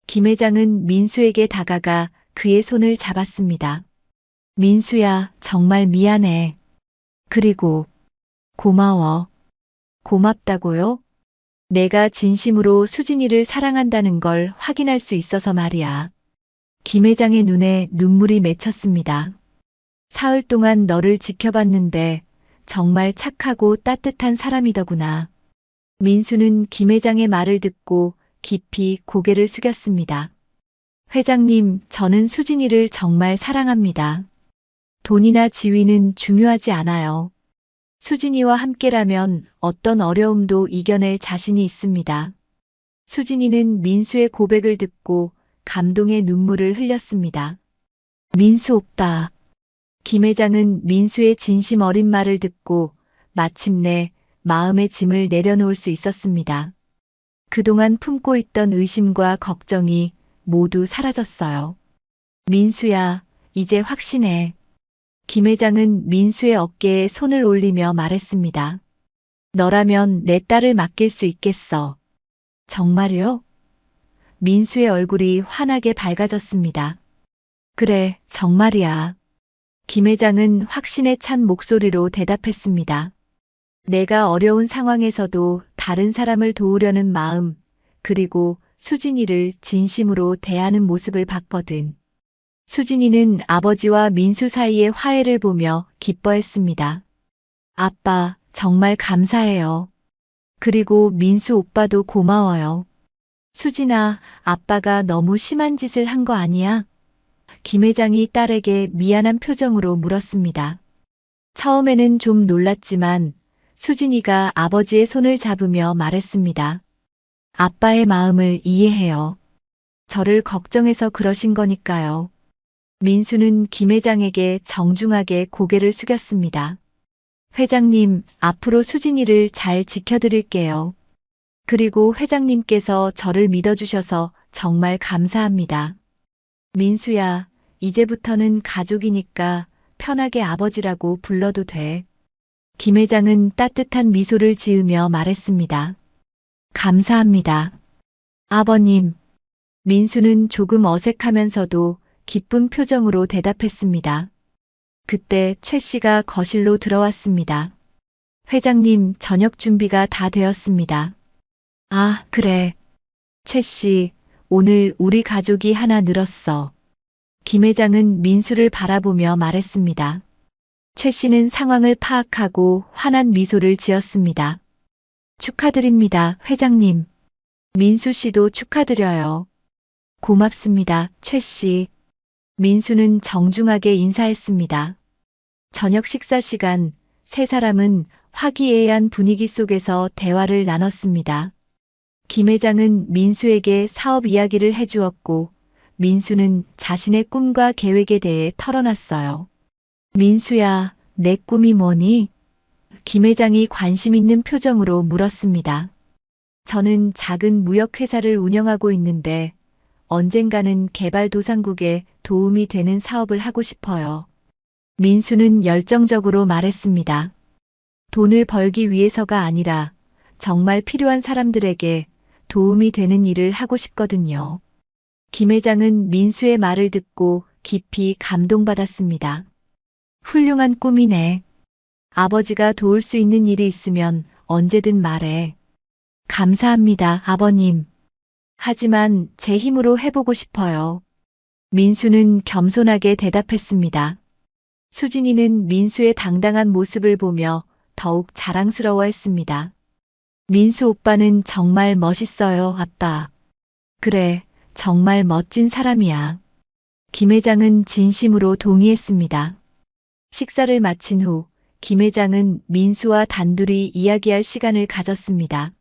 김 회장은 민수에게 다가가 그의 손을 잡았습니다. 민수야, 정말 미안해. 그리고 고마워. 고맙다고요? 내가 진심으로 수진이를 사랑한다는 걸 확인할 수 있어서 말이야. 김 회장의 눈에 눈물이 맺혔습니다. 사흘 동안 너를 지켜봤는데 정말 착하고 따뜻한 사람이더구나. 민수는 김 회장의 말을 듣고 깊이 고개를 숙였습니다. 회장님, 저는 수진이를 정말 사랑합니다. 돈이나 지위는 중요하지 않아요. 수진이와 함께라면 어떤 어려움도 이겨낼 자신이 있습니다. 수진이는 민수의 고백을 듣고 감동의 눈물을 흘렸습니다. 민수 오빠. 김 회장은 민수의 진심 어린 말을 듣고 마침내 마음의 짐을 내려놓을 수 있었습니다. 그동안 품고 있던 의심과 걱정이 모두 사라졌어요. 민수야, 이제 확신해. 김 회장은 민수의 어깨에 손을 올리며 말했습니다. 너라면 내 딸을 맡길 수 있겠어. 정말요? 민수의 얼굴이 환하게 밝아졌습니다. 그래, 정말이야. 김 회장은 확신에 찬 목소리로 대답했습니다. 내가 어려운 상황에서도 다른 사람을 도우려는 마음, 그리고 수진이를 진심으로 대하는 모습을 봤거든. 수진이는 아버지와 민수 사이의 화해를 보며 기뻐했습니다. 아빠, 정말 감사해요. 그리고 민수 오빠도 고마워요. 수진아, 아빠가 너무 심한 짓을 한 거 아니야? 김 회장이 딸에게 미안한 표정으로 물었습니다. 처음에는 좀 놀랐지만 수진이가 아버지의 손을 잡으며 말했습니다. 아빠의 마음을 이해해요. 저를 걱정해서 그러신 거니까요. 민수는 김 회장에게 정중하게 고개를 숙였습니다. 회장님, 앞으로 수진이를 잘 지켜드릴게요. 그리고 회장님께서 저를 믿어주셔서 정말 감사합니다. 민수야, 이제부터는 가족이니까 편하게 아버지라고 불러도 돼. 김 회장은 따뜻한 미소를 지으며 말했습니다. 감사합니다. 아버님. 민수는 조금 어색하면서도 기쁜 표정으로 대답했습니다. 그때 최 씨가 거실로 들어왔습니다. 회장님, 저녁 준비가 다 되었습니다. 아, 그래. 최 씨, 오늘 우리 가족이 하나 늘었어. 김 회장은 민수를 바라보며 말했습니다. 최 씨는 상황을 파악하고 환한 미소를 지었습니다. 축하드립니다, 회장님. 민수 씨도 축하드려요. 고맙습니다, 최 씨. 민수는 정중하게 인사했습니다. 저녁 식사 시간, 세 사람은 화기애애한 분위기 속에서 대화를 나눴습니다. 김 회장은 민수에게 사업 이야기를 해주었고, 민수는 자신의 꿈과 계획에 대해 털어놨어요. 민수야, 내 꿈이 뭐니? 김 회장이 관심 있는 표정으로 물었습니다. 저는 작은 무역회사를 운영하고 있는데 언젠가는 개발도상국에 도움이 되는 사업을 하고 싶어요. 민수는 열정적으로 말했습니다. 돈을 벌기 위해서가 아니라 정말 필요한 사람들에게 도움이 되는 일을 하고 싶거든요. 김 회장은 민수의 말을 듣고 깊이 감동받았습니다. 훌륭한 꿈이네. 아버지가 도울 수 있는 일이 있으면 언제든 말해. 감사합니다, 아버님. 하지만 제 힘으로 해보고 싶어요. 민수는 겸손하게 대답했습니다. 수진이는 민수의 당당한 모습을 보며 더욱 자랑스러워했습니다. 민수 오빠는 정말 멋있어요, 아빠. 그래, 정말 멋진 사람이야. 김 회장은 진심으로 동의했습니다. 식사를 마친 후 김 회장은 민수와 단둘이 이야기할 시간을 가졌습니다.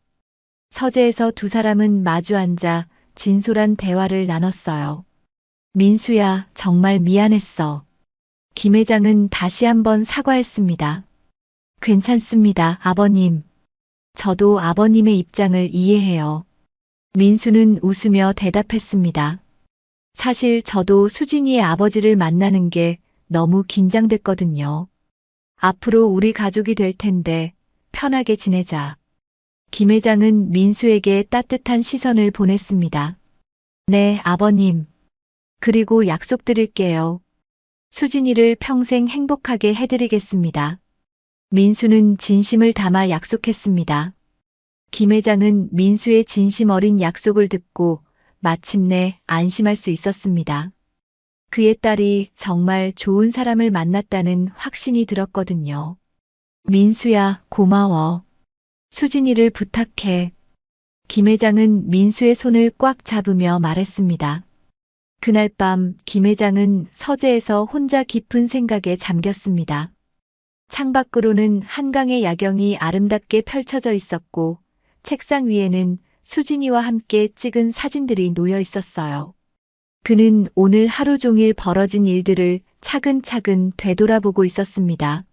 서재에서 두 사람은 마주 앉아 진솔한 대화를 나눴어요. 민수야, 정말 미안했어. 김 회장은 다시 한번 사과했습니다. 괜찮습니다, 아버님. 저도 아버님의 입장을 이해해요. 민수는 웃으며 대답했습니다. 사실 저도 수진이의 아버지를 만나는 게 너무 긴장됐거든요. 앞으로 우리 가족이 될 텐데 편하게 지내자. 김 회장은 민수에게 따뜻한 시선을 보냈습니다. 네, 아버님. 그리고 약속드릴게요. 수진이를 평생 행복하게 해드리겠습니다. 민수는 진심을 담아 약속했습니다. 김 회장은 민수의 진심 어린 약속을 듣고 마침내 안심할 수 있었습니다. 그의 딸이 정말 좋은 사람을 만났다는 확신이 들었거든요. 민수야, 고마워. 수진이를 부탁해. 김 회장은 민수의 손을 꽉 잡으며 말했습니다. 그날 밤 김 회장은 서재에서 혼자 깊은 생각에 잠겼습니다. 창밖으로는 한강의 야경이 아름답게 펼쳐져 있었고 책상 위에는 수진이와 함께 찍은 사진들이 놓여 있었어요. 그는 오늘 하루 종일 벌어진 일들을 차근차근 되돌아보고 있었습니다.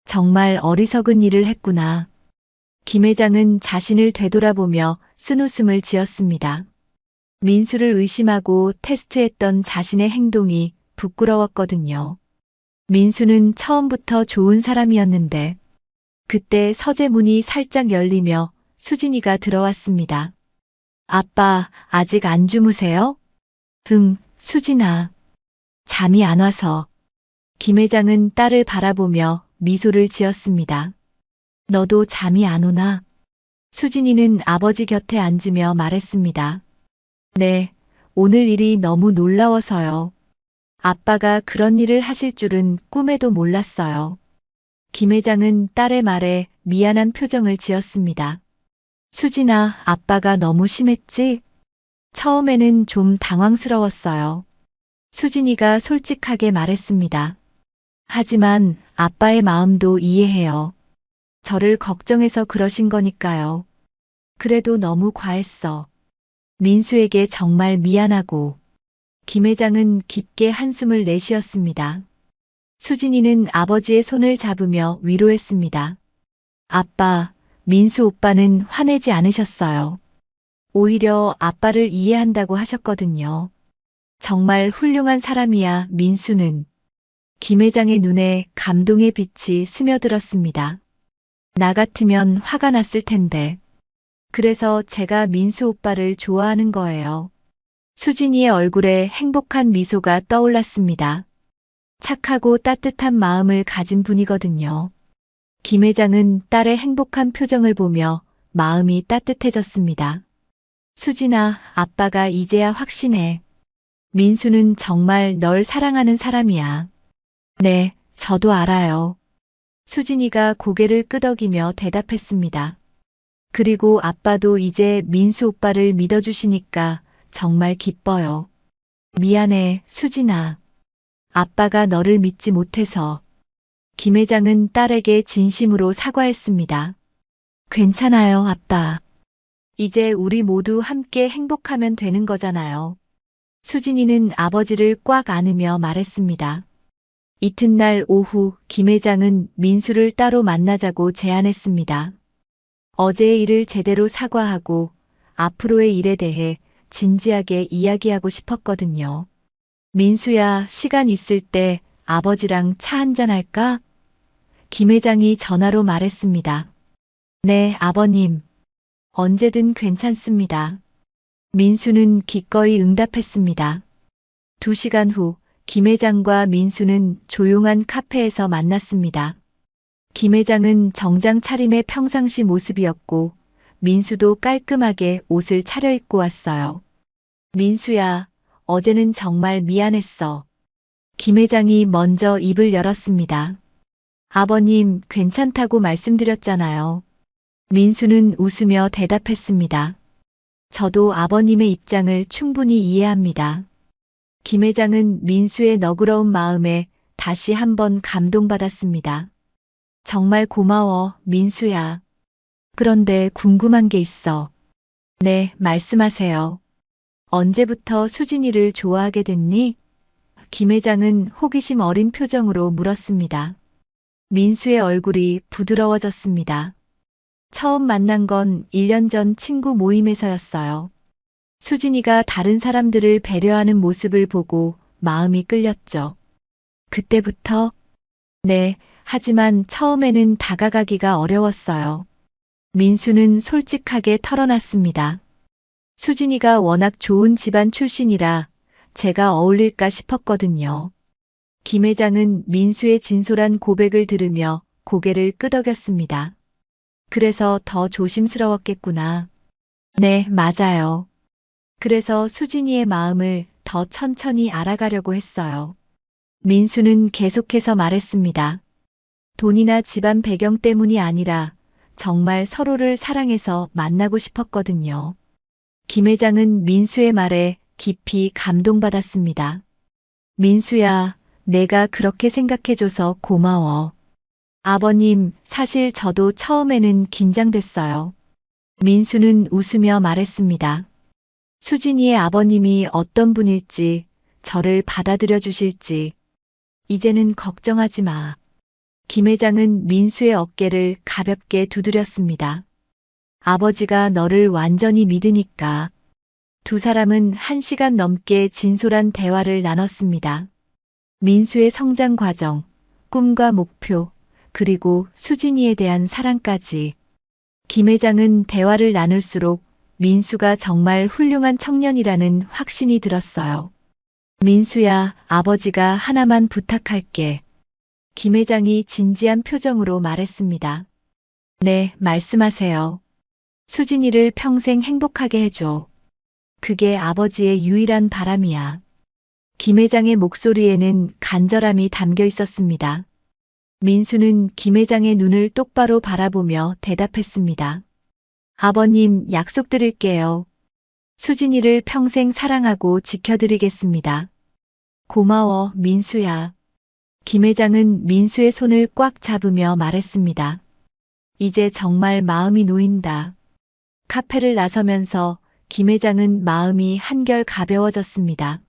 정말 어리석은 일을 했구나. 김 회장은 자신을 되돌아보며 쓴웃음을 지었습니다. 민수를 의심하고 테스트했던 자신의 행동이 부끄러웠거든요. 민수는 처음부터 좋은 사람이었는데 그때 서재 문이 살짝 열리며 수진이가 들어왔습니다. 아빠, 아직 안 주무세요? 응, 수진아. 잠이 안 와서. 김 회장은 딸을 바라보며 미소를 지었습니다. 너도 잠이 안 오나? 수진이는 아버지 곁에 앉으며 말했습니다. 네, 오늘 일이 너무 놀라워서요. 아빠가 그런 일을 하실 줄은 꿈에도 몰랐어요. 김 회장은 딸의 말에 미안한 표정을 지었습니다. 수진아, 아빠가 너무 심했지? 처음에는 좀 당황스러웠어요. 수진이가 솔직하게 말했습니다. 하지만 아빠의 마음도 이해해요. 저를 걱정해서 그러신 거니까요. 그래도 너무 과했어. 민수에게 정말 미안하고. 김 회장은 깊게 한숨을 내쉬었습니다. 수진이는 아버지의 손을 잡으며 위로했습니다. 아빠, 민수 오빠는 화내지 않으셨어요. 오히려 아빠를 이해한다고 하셨거든요. 정말 훌륭한 사람이야, 민수는. 김 회장의 눈에 감동의 빛이 스며들었습니다. 나 같으면 화가 났을 텐데. 그래서 제가 민수 오빠를 좋아하는 거예요. 수진이의 얼굴에 행복한 미소가 떠올랐습니다. 착하고 따뜻한 마음을 가진 분이거든요. 김 회장은 딸의 행복한 표정을 보며 마음이 따뜻해졌습니다. 수진아, 아빠가 이제야 확신해. 민수는 정말 널 사랑하는 사람이야. 네, 저도 알아요. 수진이가 고개를 끄덕이며 대답했습니다. 그리고 아빠도 이제 민수 오빠를 믿어주시니까 정말 기뻐요. 미안해, 수진아. 아빠가 너를 믿지 못해서. 김 회장은 딸에게 진심으로 사과했습니다. 괜찮아요, 아빠. 이제 우리 모두 함께 행복하면 되는 거잖아요. 수진이는 아버지를 꽉 안으며 말했습니다. 이튿날 오후 김 회장은 민수를 따로 만나자고 제안했습니다. 어제의 일을 제대로 사과하고 앞으로의 일에 대해 진지하게 이야기하고 싶었거든요. 민수야, 시간 있을 때 아버지랑 차 한잔 할까? 김 회장이 전화로 말했습니다. 네, 아버님. 언제든 괜찮습니다. 민수는 기꺼이 응답했습니다. 2시간 후 김 회장과 민수는 조용한 카페에서 만났습니다. 김 회장은 정장 차림의 평상시 모습이었고 민수도 깔끔하게 옷을 차려입고 왔어요. 민수야, 어제는 정말 미안했어. 김 회장이 먼저 입을 열었습니다. 아버님, 괜찮다고 말씀드렸잖아요. 민수는 웃으며 대답했습니다. 저도 아버님의 입장을 충분히 이해합니다. 김 회장은 민수의 너그러운 마음에 다시 한번 감동받았습니다. 정말 고마워, 민수야. 그런데 궁금한 게 있어. 네, 말씀하세요. 언제부터 수진이를 좋아하게 됐니? 김 회장은 호기심 어린 표정으로 물었습니다. 민수의 얼굴이 부드러워졌습니다. 처음 만난 건 1년 전 친구 모임에서였어요. 수진이가 다른 사람들을 배려하는 모습을 보고 마음이 끌렸죠. 그때부터? 네, 하지만 처음에는 다가가기가 어려웠어요. 민수는 솔직하게 털어놨습니다. 수진이가 워낙 좋은 집안 출신이라 제가 어울릴까 싶었거든요. 김 회장은 민수의 진솔한 고백을 들으며 고개를 끄덕였습니다. 그래서 더 조심스러웠겠구나. 네, 맞아요. 그래서 수진이의 마음을 더 천천히 알아가려고 했어요. 민수는 계속해서 말했습니다. 돈이나 집안 배경 때문이 아니라 정말 서로를 사랑해서 만나고 싶었거든요. 김 회장은 민수의 말에 깊이 감동받았습니다. 민수야, 내가 그렇게 생각해줘서 고마워. 아버님, 사실 저도 처음에는 긴장됐어요. 민수는 웃으며 말했습니다. 수진이의 아버님이 어떤 분일지, 저를 받아들여 주실지, 이제는 걱정하지 마. 김 회장은 민수의 어깨를 가볍게 두드렸습니다. 아버지가 너를 완전히 믿으니까. 두 사람은 1시간 넘게 진솔한 대화를 나눴습니다. 민수의 성장 과정, 꿈과 목표, 그리고 수진이에 대한 사랑까지. 김 회장은 대화를 나눌수록 민수가 정말 훌륭한 청년이라는 확신이 들었어요. 민수야, 아버지가 하나만 부탁할게. 김 회장이 진지한 표정으로 말했습니다. 네, 말씀하세요. 수진이를 평생 행복하게 해줘. 그게 아버지의 유일한 바람이야. 김 회장의 목소리에는 간절함이 담겨 있었습니다. 민수는 김 회장의 눈을 똑바로 바라보며 대답했습니다. 아버님, 약속드릴게요. 수진이를 평생 사랑하고 지켜드리겠습니다. 고마워, 민수야. 김 회장은 민수의 손을 꽉 잡으며 말했습니다. 이제 정말 마음이 놓인다. 카페를 나서면서 김 회장은 마음이 한결 가벼워졌습니다.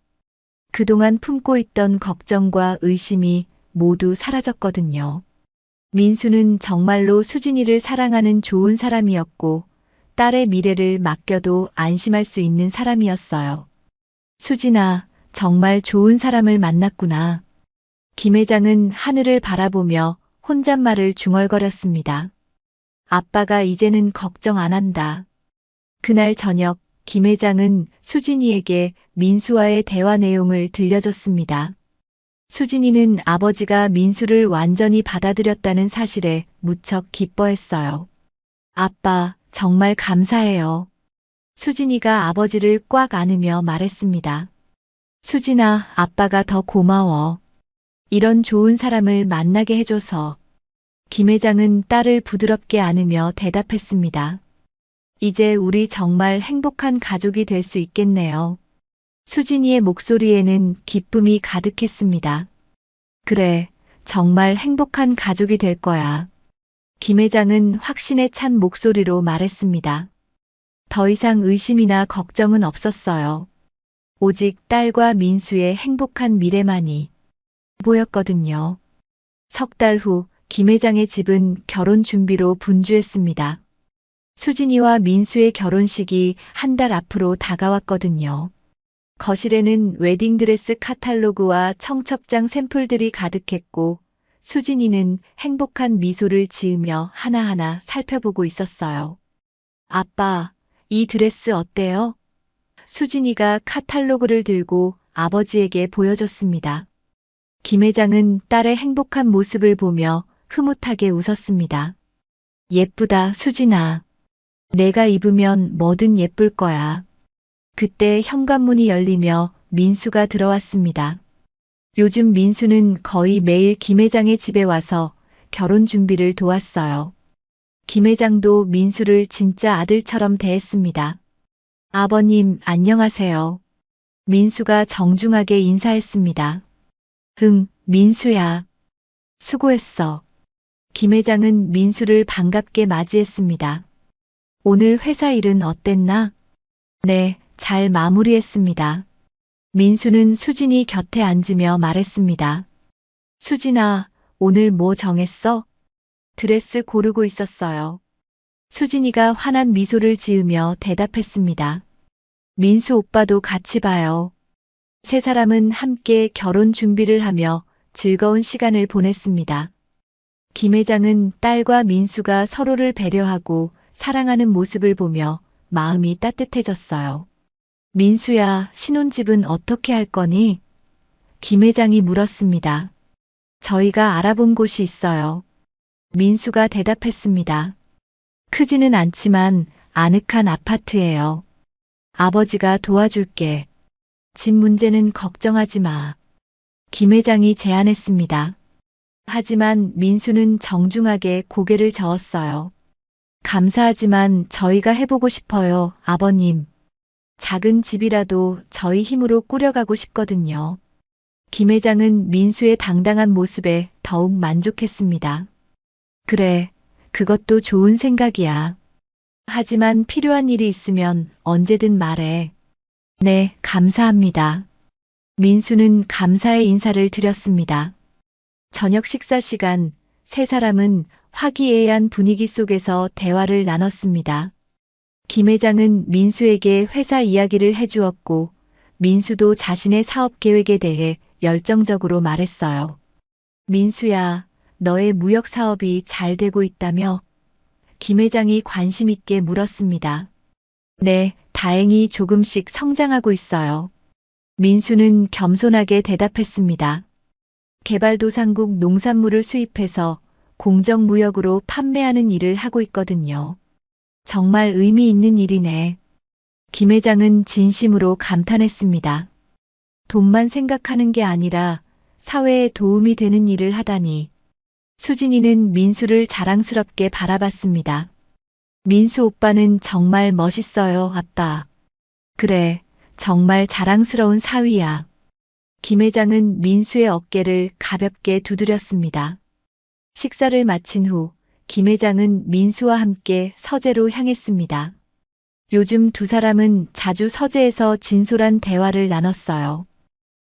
그동안 품고 있던 걱정과 의심이 모두 사라졌거든요. 민수는 정말로 수진이를 사랑하는 좋은 사람이었고 딸의 미래를 맡겨도 안심할 수 있는 사람이었어요. 수진아, 정말 좋은 사람을 만났구나. 김 회장은 하늘을 바라보며 혼잣말을 중얼거렸습니다. 아빠가 이제는 걱정 안 한다. 그날 저녁 김 회장은 수진이에게 민수와의 대화 내용을 들려줬습니다. 수진이는 아버지가 민수를 완전히 받아들였다는 사실에 무척 기뻐했어요. 아빠, 정말 감사해요. 수진이가 아버지를 꽉 안으며 말했습니다. 수진아, 아빠가 더 고마워. 이런 좋은 사람을 만나게 해줘서. 김 회장은 딸을 부드럽게 안으며 대답했습니다. 이제 우리 정말 행복한 가족이 될 수 있겠네요. 수진이의 목소리에는 기쁨이 가득했습니다. 그래, 정말 행복한 가족이 될 거야. 김 회장은 확신에 찬 목소리로 말했습니다. 더 이상 의심이나 걱정은 없었어요. 오직 딸과 민수의 행복한 미래만이 보였거든요. 석 달 후 김 회장의 집은 결혼 준비로 분주했습니다. 수진이와 민수의 결혼식이 한 달 앞으로 다가왔거든요. 거실에는 웨딩드레스 카탈로그와 청첩장 샘플들이 가득했고 수진이는 행복한 미소를 지으며 하나하나 살펴보고 있었어요. 아빠, 이 드레스 어때요? 수진이가 카탈로그를 들고 아버지에게 보여줬습니다. 김 회장은 딸의 행복한 모습을 보며 흐뭇하게 웃었습니다. 예쁘다, 수진아. 내가 입으면 뭐든 예쁠 거야. 그때 현관문이 열리며 민수가 들어왔습니다. 요즘 민수는 거의 매일 김 회장의 집에 와서 결혼 준비를 도왔어요. 김 회장도 민수를 진짜 아들처럼 대했습니다. 아버님, 안녕하세요. 민수가 정중하게 인사했습니다. 응, 민수야. 수고했어. 김 회장은 민수를 반갑게 맞이했습니다. 오늘 회사 일은 어땠나? 네, 잘 마무리했습니다. 민수는 수진이 곁에 앉으며 말했습니다. 수진아, 오늘 뭐 정했어? 드레스 고르고 있었어요. 수진이가 환한 미소를 지으며 대답했습니다. 민수 오빠도 같이 봐요. 세 사람은 함께 결혼 준비를 하며 즐거운 시간을 보냈습니다. 김 회장은 딸과 민수가 서로를 배려하고 사랑하는 모습을 보며 마음이 따뜻해졌어요. 민수야, 신혼집은 어떻게 할 거니? 김 회장이 물었습니다. 저희가 알아본 곳이 있어요. 민수가 대답했습니다. 크지는 않지만 아늑한 아파트예요. 아버지가 도와줄게. 집 문제는 걱정하지 마. 김 회장이 제안했습니다. 하지만 민수는 정중하게 고개를 저었어요. 감사하지만 저희가 해보고 싶어요, 아버님. 작은 집이라도 저희 힘으로 꾸려가고 싶거든요. 김 회장은 민수의 당당한 모습에 더욱 만족했습니다. 그래, 그것도 좋은 생각이야. 하지만 필요한 일이 있으면 언제든 말해. 네, 감사합니다. 민수는 감사의 인사를 드렸습니다. 저녁 식사 시간, 세 사람은 화기애애한 분위기 속에서 대화를 나눴습니다. 김 회장은 민수에게 회사 이야기를 해주었고, 민수도 자신의 사업 계획에 대해 열정적으로 말했어요. 민수야, 너의 무역 사업이 잘 되고 있다며? 김 회장이 관심 있게 물었습니다. 네, 다행히 조금씩 성장하고 있어요. 민수는 겸손하게 대답했습니다. 개발도상국 농산물을 수입해서 공정무역으로 판매하는 일을 하고 있거든요. 정말 의미 있는 일이네. 김 회장은 진심으로 감탄했습니다. 돈만 생각하는 게 아니라 사회에 도움이 되는 일을 하다니. 수진이는 민수를 자랑스럽게 바라봤습니다. 민수 오빠는 정말 멋있어요, 아빠. 그래, 정말 자랑스러운 사위야. 김 회장은 민수의 어깨를 가볍게 두드렸습니다. 식사를 마친 후 김 회장은 민수와 함께 서재로 향했습니다. 요즘 두 사람은 자주 서재에서 진솔한 대화를 나눴어요.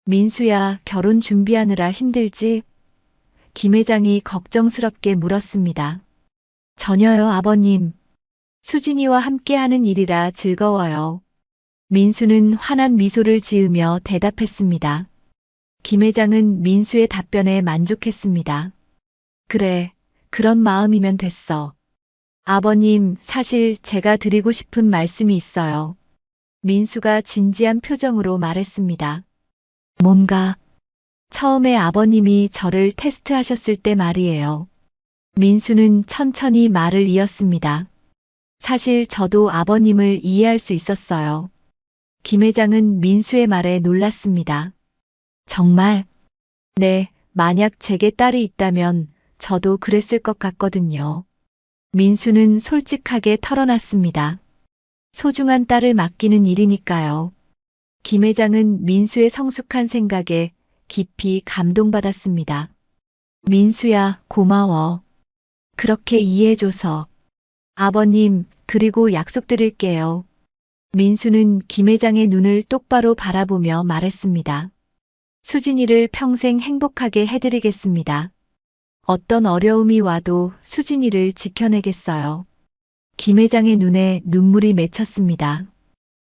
민수야, 결혼 준비하느라 힘들지? 김 회장이 걱정스럽게 물었습니다. 전혀요, 아버님. 수진이와 함께하는 일이라 즐거워요. 민수는 환한 미소를 지으며 대답했습니다. 김 회장은 민수의 답변에 만족했습니다. 그래, 그런 마음이면 됐어. 아버님, 사실 제가 드리고 싶은 말씀이 있어요. 민수가 진지한 표정으로 말했습니다. 뭔가? 처음에 아버님이 저를 테스트하셨을 때 말이에요. 민수는 천천히 말을 이었습니다. 사실 저도 아버님을 이해할 수 있었어요. 김 회장은 민수의 말에 놀랐습니다. 정말? 네, 만약 제게 딸이 있다면 저도 그랬을 것 같거든요. 민수는 솔직하게 털어놨습니다. 소중한 딸을 맡기는 일이니까요. 김 회장은 민수의 성숙한 생각에 깊이 감동받았습니다. 민수야, 고마워. 그렇게 이해해줘서. 아버님, 그리고 약속드릴게요. 민수는 김 회장의 눈을 똑바로 바라보며 말했습니다. 수진이를 평생 행복하게 해드리겠습니다. 어떤 어려움이 와도 수진이를 지켜내겠어요. 김 회장의 눈에 눈물이 맺혔습니다.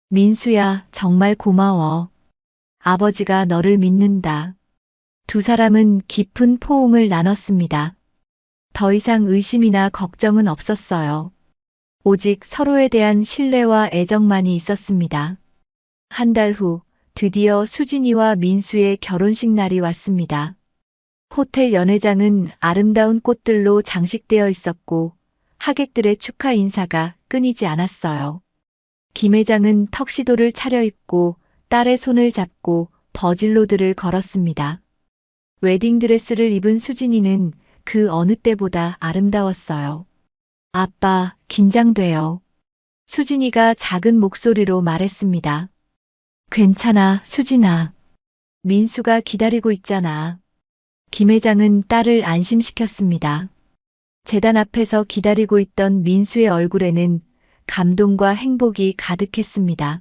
민수야, 정말 고마워. 아버지가 너를 믿는다. 두 사람은 깊은 포옹을 나눴습니다. 더 이상 의심이나 걱정은 없었어요. 오직 서로에 대한 신뢰와 애정만이 있었습니다. 한 달 후 드디어 수진이와 민수의 결혼식 날이 왔습니다. 호텔 연회장은 아름다운 꽃들로 장식되어 있었고 하객들의 축하 인사가 끊이지 않았어요. 김 회장은 턱시도를 차려입고 딸의 손을 잡고 버질로드를 걸었습니다. 웨딩드레스를 입은 수진이는 그 어느 때보다 아름다웠어요. 아빠, 긴장돼요. 수진이가 작은 목소리로 말했습니다. 괜찮아, 수진아. 민수가 기다리고 있잖아. 김 회장은 딸을 안심시켰습니다. 제단 앞에서 기다리고 있던 민수의 얼굴에는 감동과 행복이 가득했습니다.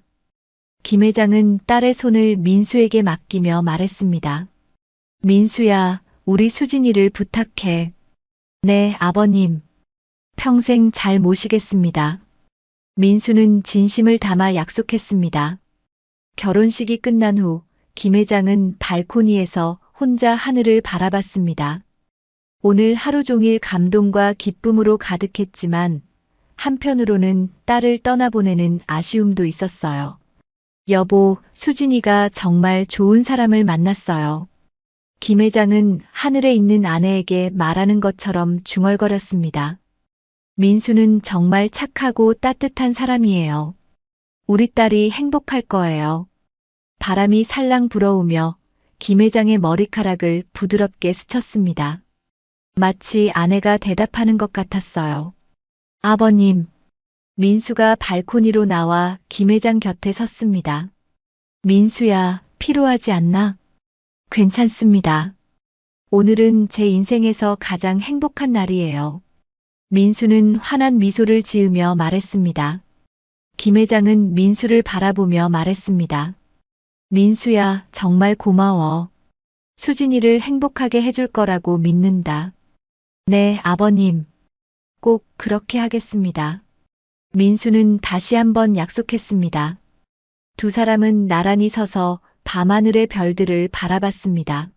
김 회장은 딸의 손을 민수에게 맡기며 말했습니다. 민수야, 우리 수진이를 부탁해. 네, 아버님. 평생 잘 모시겠습니다. 민수는 진심을 담아 약속했습니다. 결혼식이 끝난 후 김 회장은 발코니에서 혼자 하늘을 바라봤습니다. 오늘 하루 종일 감동과 기쁨으로 가득했지만 한편으로는 딸을 떠나보내는 아쉬움도 있었어요. 여보, 수진이가 정말 좋은 사람을 만났어요. 김 회장은 하늘에 있는 아내에게 말하는 것처럼 중얼거렸습니다. 민수는 정말 착하고 따뜻한 사람이에요. 우리 딸이 행복할 거예요. 바람이 살랑 불어오며 김 회장의 머리카락을 부드럽게 스쳤습니다. 마치 아내가 대답하는 것 같았어요. 아버님. 민수가 발코니로 나와 김 회장 곁에 섰습니다. 민수야, 피로하지 않나? 괜찮습니다. 오늘은 제 인생에서 가장 행복한 날이에요. 민수는 환한 미소를 지으며 말했습니다. 김 회장은 민수를 바라보며 말했습니다. 민수야, 정말 고마워. 수진이를 행복하게 해줄 거라고 믿는다. 네, 아버님. 꼭 그렇게 하겠습니다. 민수는 다시 한번 약속했습니다. 두 사람은 나란히 서서 밤하늘의 별들을 바라봤습니다.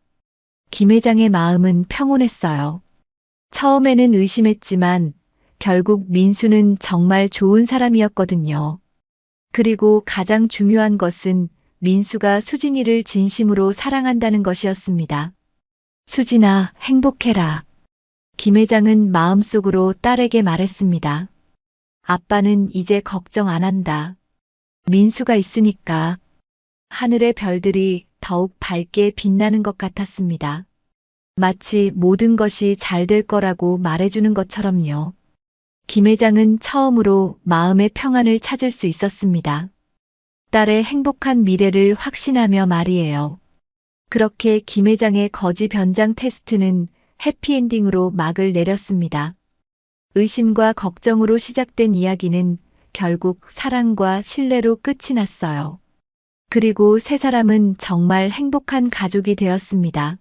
김 회장의 마음은 평온했어요. 처음에는 의심했지만 결국 민수는 정말 좋은 사람이었거든요. 그리고 가장 중요한 것은 민수가 수진이를 진심으로 사랑한다는 것이었습니다. 수진아, 행복해라. 김 회장은 마음속으로 딸에게 말했습니다. 아빠는 이제 걱정 안 한다. 민수가 있으니까. 하늘의 별들이 더욱 밝게 빛나는 것 같았습니다. 마치 모든 것이 잘 될 거라고 말해주는 것처럼요. 김 회장은 처음으로 마음의 평안을 찾을 수 있었습니다. 딸의 행복한 미래를 확신하며 말이에요. 그렇게 김 회장의 거지 변장 테스트는 해피엔딩으로 막을 내렸습니다. 의심과 걱정으로 시작된 이야기는 결국 사랑과 신뢰로 끝이 났어요. 그리고 세 사람은 정말 행복한 가족이 되었습니다.